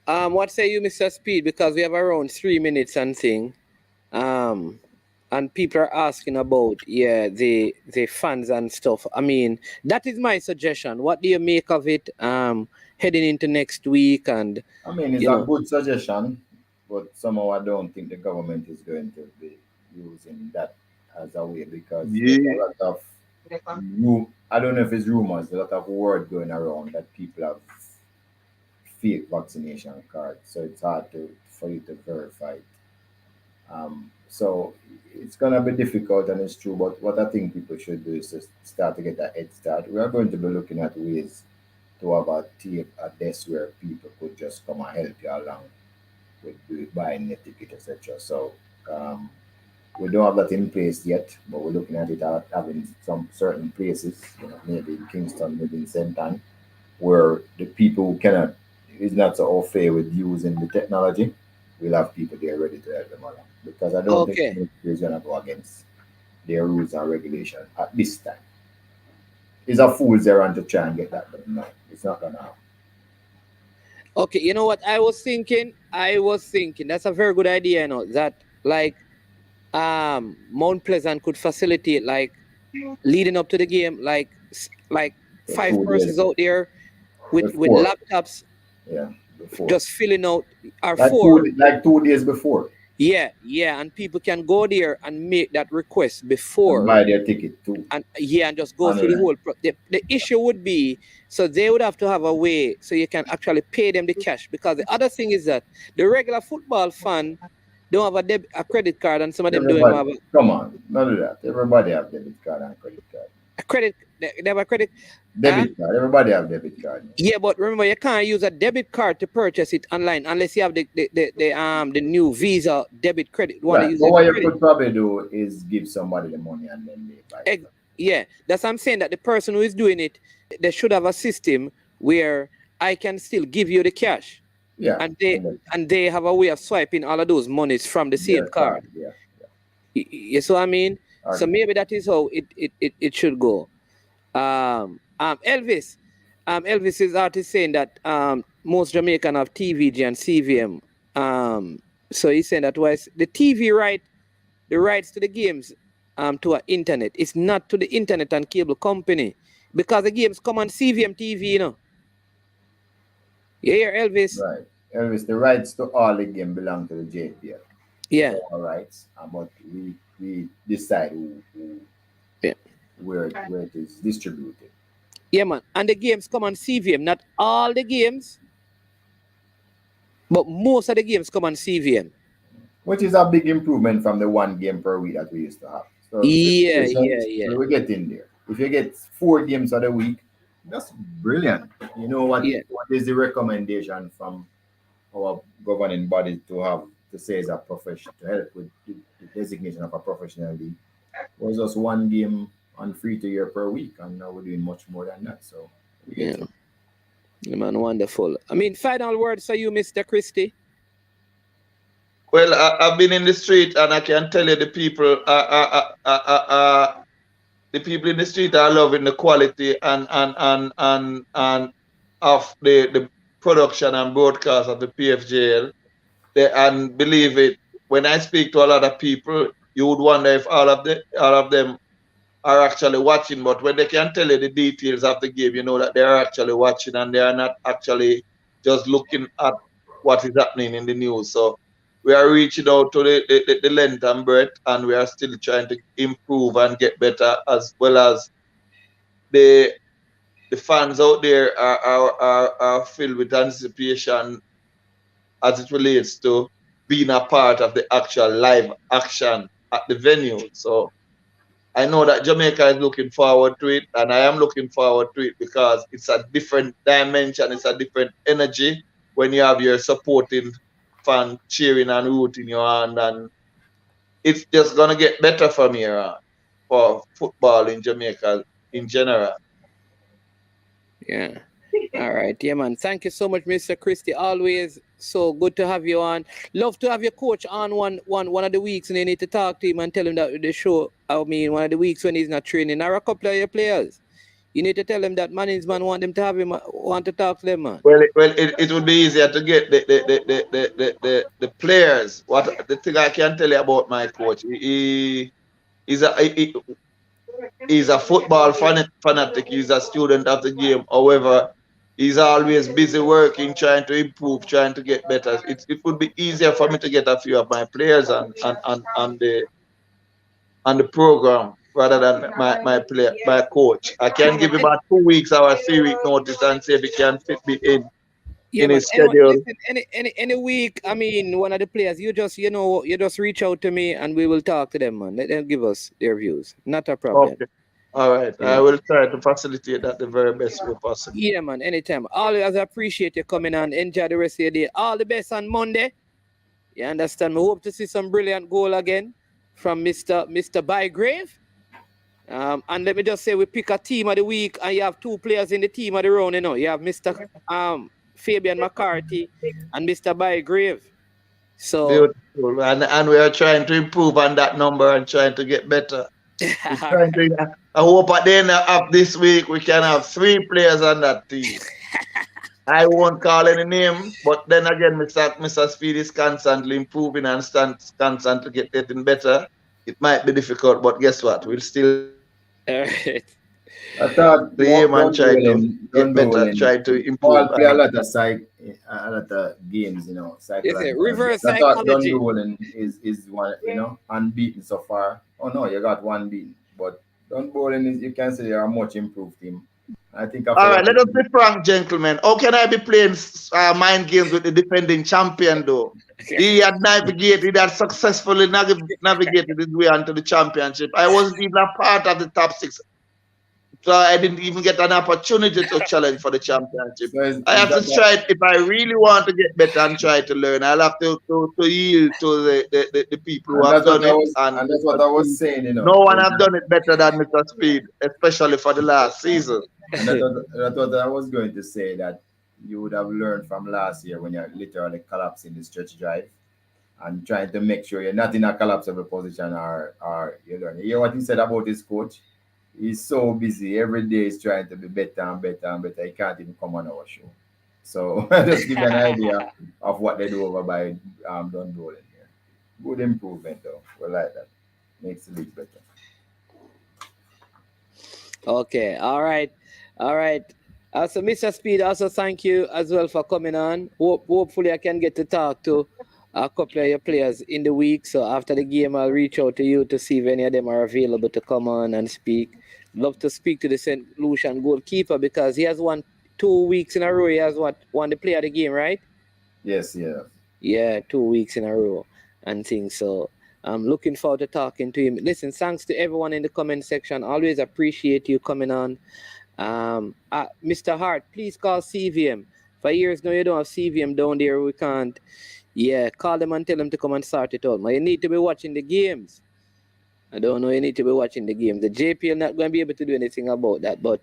What say you, Mr. Speed? Because we have around 3 minutes and thing. And people are asking about the fans and stuff. I mean, that is my suggestion. What do you make of it heading into next week? And I mean, it's a good suggestion, but somehow I don't think the government is going to be using that as a way, because there's a lot of I don't know if it's rumors, a lot of word going around that people have fake vaccination cards, so it's hard for you to verify it. So it's gonna be difficult, and it's true. But what I think people should do is to start to get a head start. We are going to be looking at ways to have a desk where people could just come and help you along with buying the ticket, etc. So we don't have that in place yet, but we're looking at it having some certain places, maybe in Kingston, maybe in St. Ann, where the people who cannot, is not so au fait with using the technology, we'll have people there ready to help them along. Because I don't think the ministry is going to go against their rules and regulations at this time. It's a fool's errand to try and get that, but no, it's not going to happen. Okay, you know what I was thinking? That's a very good idea, that like Mount Pleasant could facilitate, like leading up to the game, like 5 persons out there with laptops, just filling out, or like 4, like 2 days before. Yeah, and people can go there and make that request before and buy their ticket too, and just go through the whole. The issue would be, so they would have to have a way so you can actually pay them the cash, because the other thing is that the regular football fan don't have a credit card, and some of them don't have come on, none of that. Everybody have debit card and credit card. They have a credit card. Everybody have debit card. Yeah, but remember, you can't use a debit card to purchase it online unless you have the new Visa debit credit. Right. But what you could probably do is give somebody the money and then they buy it. Yeah, that's what I'm saying, that the person who is doing it, they should have a system where I can still give you the cash. Yeah. And they have a way of swiping all of those monies from the same card. Yeah. You see what I mean? So maybe that is how it should go. Elvis. Elvis is artist saying that most Jamaican have TVG and CVM. So he's saying that was the TV the rights to the games to our internet. It's not to the internet and cable company, because the games come on CVM TV, you know. Yeah, Elvis. Right. Elvis, the rights to all the game belong to the JPL. Yeah. All rights, but we decide where it is distributed. Yeah, man. And the games come on CVM. Not all the games, but most of the games come on CVM. Which is a big improvement from the 1 game per week that we used to have. So Yeah. So we get in there. If you get 4 games of the week, that's brilliant. You know what? Yeah. What is the recommendation from our governing body to say is a profession, to help with the designation of a professional league? It was just 1 game on free to year per week, and now we're doing much more than that. So yeah, man, wonderful. I mean, final words for you, Mr. Christie. Well, I've been in the street, and I can tell you the people in the street are loving the quality and of the production and broadcast of the PFJL. And believe it, when I speak to a lot of people, you would wonder if all of them are actually watching. But when they can tell you the details of the game, you know that they are actually watching, and they are not actually just looking at what is happening in the news. So we are reaching out to the length and breadth, and we are still trying to improve and get better, as well as the fans out there are filled with anticipation as it relates to being a part of the actual live action at the venue. So I know that Jamaica is looking forward to it, and I am looking forward to it, because it's a different dimension, it's a different energy when you have your supporting fan cheering and rooting you on, and it's just going to get better from here on for football in Jamaica in general. Yeah. All right. Yeah, man. Thank you so much, Mr. Christie. Always so good to have you on. Love to have your coach on one of the weeks, and you need to talk to him and tell him that the show, I mean, one of the weeks when he's not training, or a couple of your players. You need to tell him that management want them to have him, want to talk to them, man. Well, it would be easier to get the players. What the thing I can tell you about my coach, he's a football fanatic. He's a student of the game. However, he's always busy working, trying to improve, trying to get better. It would be easier for me to get a few of my players on the program, rather than my coach. I can give him about 2 weeks or a 3-week notice and see if he can fit me in his schedule. Listen, any week, I mean, one of the players, you just reach out to me and we will talk to them, man. Let them give us their views. Not a problem. Okay. All right. Yeah. I will try to facilitate that the very best way possible. Yeah, man. Anytime. Always appreciate you coming on. Enjoy the rest of your day. All the best on Monday. You understand? We hope to see some brilliant goal again from Mr. Bygrave. And let me just say, we pick a team of the week, and you have 2 players in the team of the round. You know, you have Mr. Fabian McCarthy and Mr. Bygrave. So beautiful. And we are trying to improve on that number and trying to get better. I hope at the end of this week we can have 3 players on that team. I won't call any name, but then again, Mr. Speed is constantly improving and constantly getting better. It might be difficult, but guess what? We'll still I thought the aim and try to get better, try to improve. Play a lot of games, you know. Reverse psychology. Dunbowling is one, you know, unbeaten so far. Oh no, you got 1 beaten, but Dunbowling is, you can say, they're a much improved team. I think. All right, let us be frank, gentlemen. How can I be playing mind games with the defending champion, though? He had successfully navigated his way onto the championship. I wasn't even a part of the top 6 So I didn't even get an opportunity to challenge for the championship. So I have to that, try it. If I really want to get better and try to learn, I'll have to yield to the people who and have that's what done I it. was And and that's what Mr. I was Speed, saying, you know. no one have done it better than Mr. Speed, especially for the last season. And that's what I was going to say, that you would have learned from last year when you're literally collapsing the stretch drive and trying to make sure you're not in a collapsible position, or you learn. You hear what he said about his coach? He's so busy. Every day he's trying to be better and better and better. He can't even come on our show. So just give you an idea of what they do over by Dunbowling here. Good improvement though. We like that. Makes the league better. Okay, all right, all right. Also, Mr. Speed, also thank you as well for coming on. Hopefully, I can get to talk to a couple of your players in the week. So after the game, I'll reach out to you to see if any of them are available to come on and speak. Love to speak to the St. Lucian goalkeeper because he has won 2 weeks in a row. He has won the player of the game, right? Yes, yeah. Yeah, 2 weeks in a row and things. So I'm looking forward to talking to him. Listen, thanks to everyone in the comment section. Always appreciate you coming on. Mr. Hart, please call CVM. For years now, you don't have CVM down there. We can't. Yeah, call them and tell them to come and sort it out. But you need to be watching the games. I don't know. You need to be watching the games. The JPL not going to be able to do anything about that. But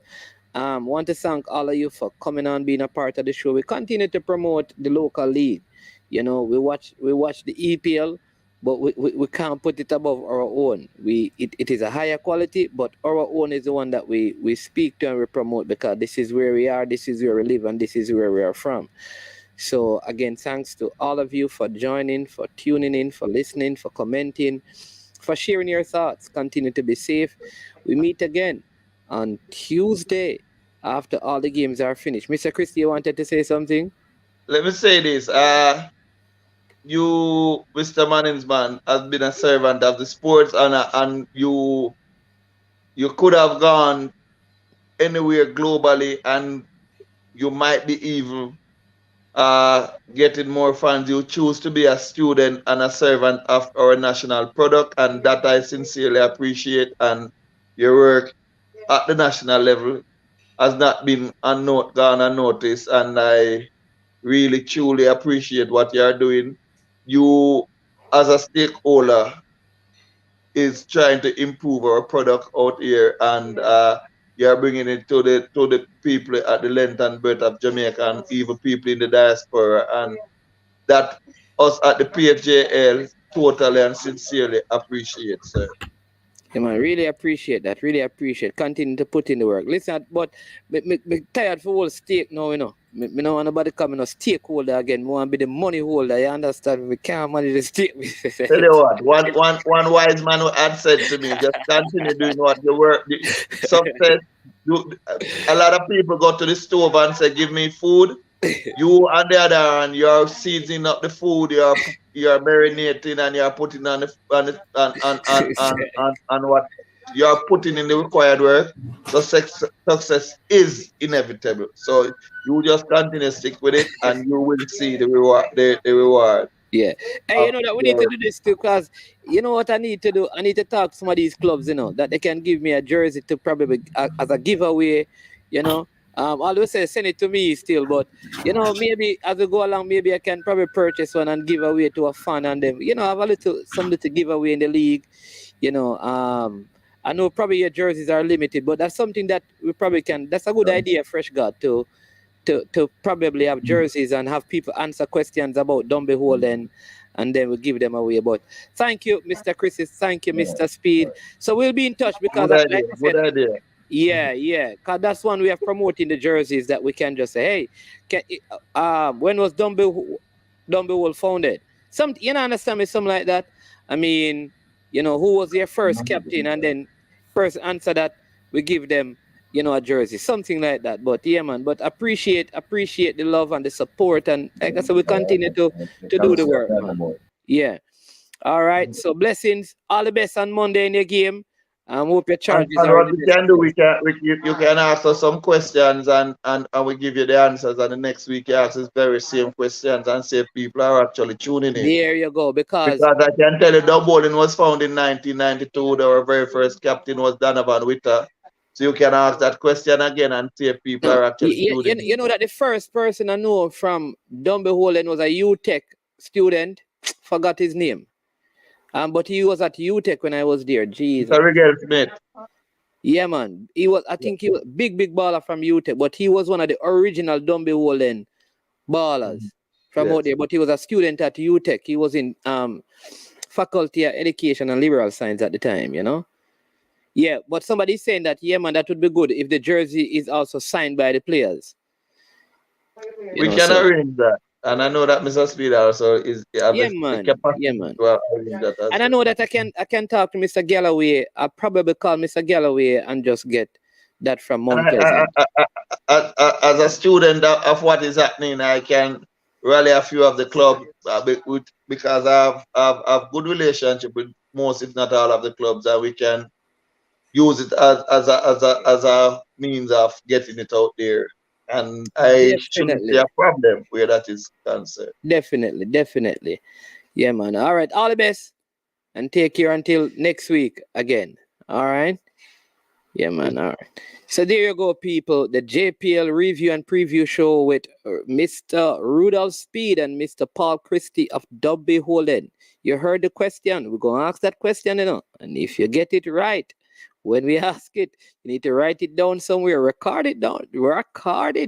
want to thank all of you for coming on, being a part of the show. We continue to promote the local league. You know, we watch the EPL, but we can't put it above our own. It is a higher quality, but our own is the one that we speak to and we promote because this is where we are, this is where we live, and this is where we are from. So again, thanks to all of you for joining, for tuning in, for listening, for commenting, for sharing your thoughts. Continue to be safe. We meet again on Tuesday after all the games are finished. Mr. Christie, you wanted to say something? Let me say this. You, Mr. Manningsman, has been a servant of the sports, and you could have gone anywhere globally, and you might be even getting more fans. You choose to be a student and a servant of our national product, and that I sincerely appreciate. And your work at the national level has not been gone unnoticed, and I really truly appreciate what you are doing. You, as a stakeholder, is trying to improve our product out here, and you're bringing it to the people at the length and breadth of Jamaica, and even people in the diaspora, and that us at the PFJL totally and sincerely appreciate, sir. Yeah, man, really appreciate that. Really appreciate. Continue to put in the work. Listen, but me tired for whole stake now, you know. Me don't want nobody coming a stakeholder again. Me want to be the money holder. You understand? We can't manage the stake. Tell you what, one wise man who had said to me, just continue doing what you work. Success. A lot of people go to the stove and say, "Give me food." You on the other hand, you're seasoning up the food, you're marinating, and you're putting on what you're putting in the required work. So success is inevitable. So you just continue to stick with it, and you will see the reward. The reward. Yeah. Hey, you know that we need to do this too, because you know what I need to do? I need to talk to some of these clubs, you know, that they can give me a jersey to probably as a giveaway, you know. Always say send it to me still, but you know, maybe as we go along, maybe I can probably purchase one and give away to a fan and them, you know, have some little giveaway in the league, you know. I know probably your jerseys are limited, but that's something that we probably can. That's a good idea, Fresh God, to probably have jerseys and have people answer questions about Dumby Holden, and then we'll give them away. But thank you, Mr. Chris. Thank you, Mr. Speed. So we'll be in touch because good idea. Yeah, because that's one we are promoting the jerseys that we can just say, hey, when was Dumby Hole founded? You know, understand me, something like that. I mean, you know, who was their first captain, and then first answer that, we give them, you know, a jersey, something like that. But yeah, man, but appreciate the love and the support, and like I said, we continue to do the work, man. Yeah. All right. So blessings, all the best on Monday in your game. Hope your charges and are. what we can do, you can ask us some questions, and we give you the answers, and the next week you ask us very same questions and see if people are actually tuning in. There you go, because I can tell you, Dumb Bowling was found in 1992. Our very first captain was Donovan Witter. So you can ask that question again and see if people No, are actually tuning in. you know that the first person I know from Dumbeholden was a UTech student. Forgot his name. But he was at UTech when I was there. Jesus. Mr. Rigel Smith. Yeah, man. He was. I think he was big baller from UTech, but he was one of the original Dumbeholden ballers from out Yes. there. But he was a student at UTech. He was in faculty of education and liberal science at the time. You know. Yeah, but somebody's saying that, yeah, man, that would be good if the jersey is also signed by the players. We can arrange that. And I know that Mr. Speed also is the capacity to arrange that as And I know that I can talk to Mr. Galloway. I'll probably call Mr. Galloway and just get that from Mount Pleasant. As a student of what is happening, I can rally a few of the club because I have good relationship with most, if not all, of the clubs, and we can use it as a means of getting it out there. And I shouldn't see a problem where that is concerned. Definitely. Yeah, man. All right. All the best. And take care until next week again. All right. Yeah, man. All right. So there you go, people. The JPL review and preview show with Mr. Rudolph Speed and Mr. Paul Christie of Dumbeholden. You heard the question. We're going to ask that question, you know. And if you get it right, when we ask it, you need to write it down somewhere, record it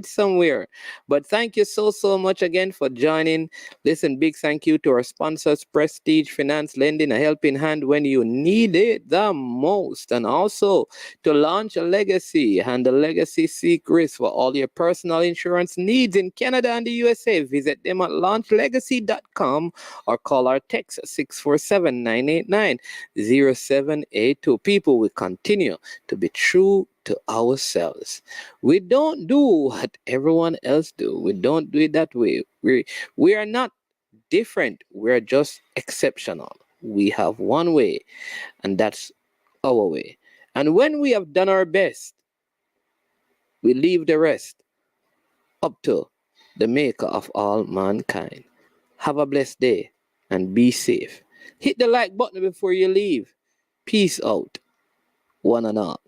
somewhere. But thank you so much again for joining. Listen, big thank you to our sponsors, Prestige Finance, lending a helping hand when you need it the most. And also to Launch a Legacy and the Legacy Secrets for all your personal insurance needs in Canada and the USA. Visit them at launchlegacy.com or call our text 647-989-0782. People, we continue to be true to ourselves. We don't do what everyone else do. We don't do it that way. We are not different. We're just exceptional. We have one way, and that's our way. And when we have done our best, we leave the rest up to the maker of all mankind. Have a blessed day and be safe. Hit the like button before you leave. Peace out, one and all.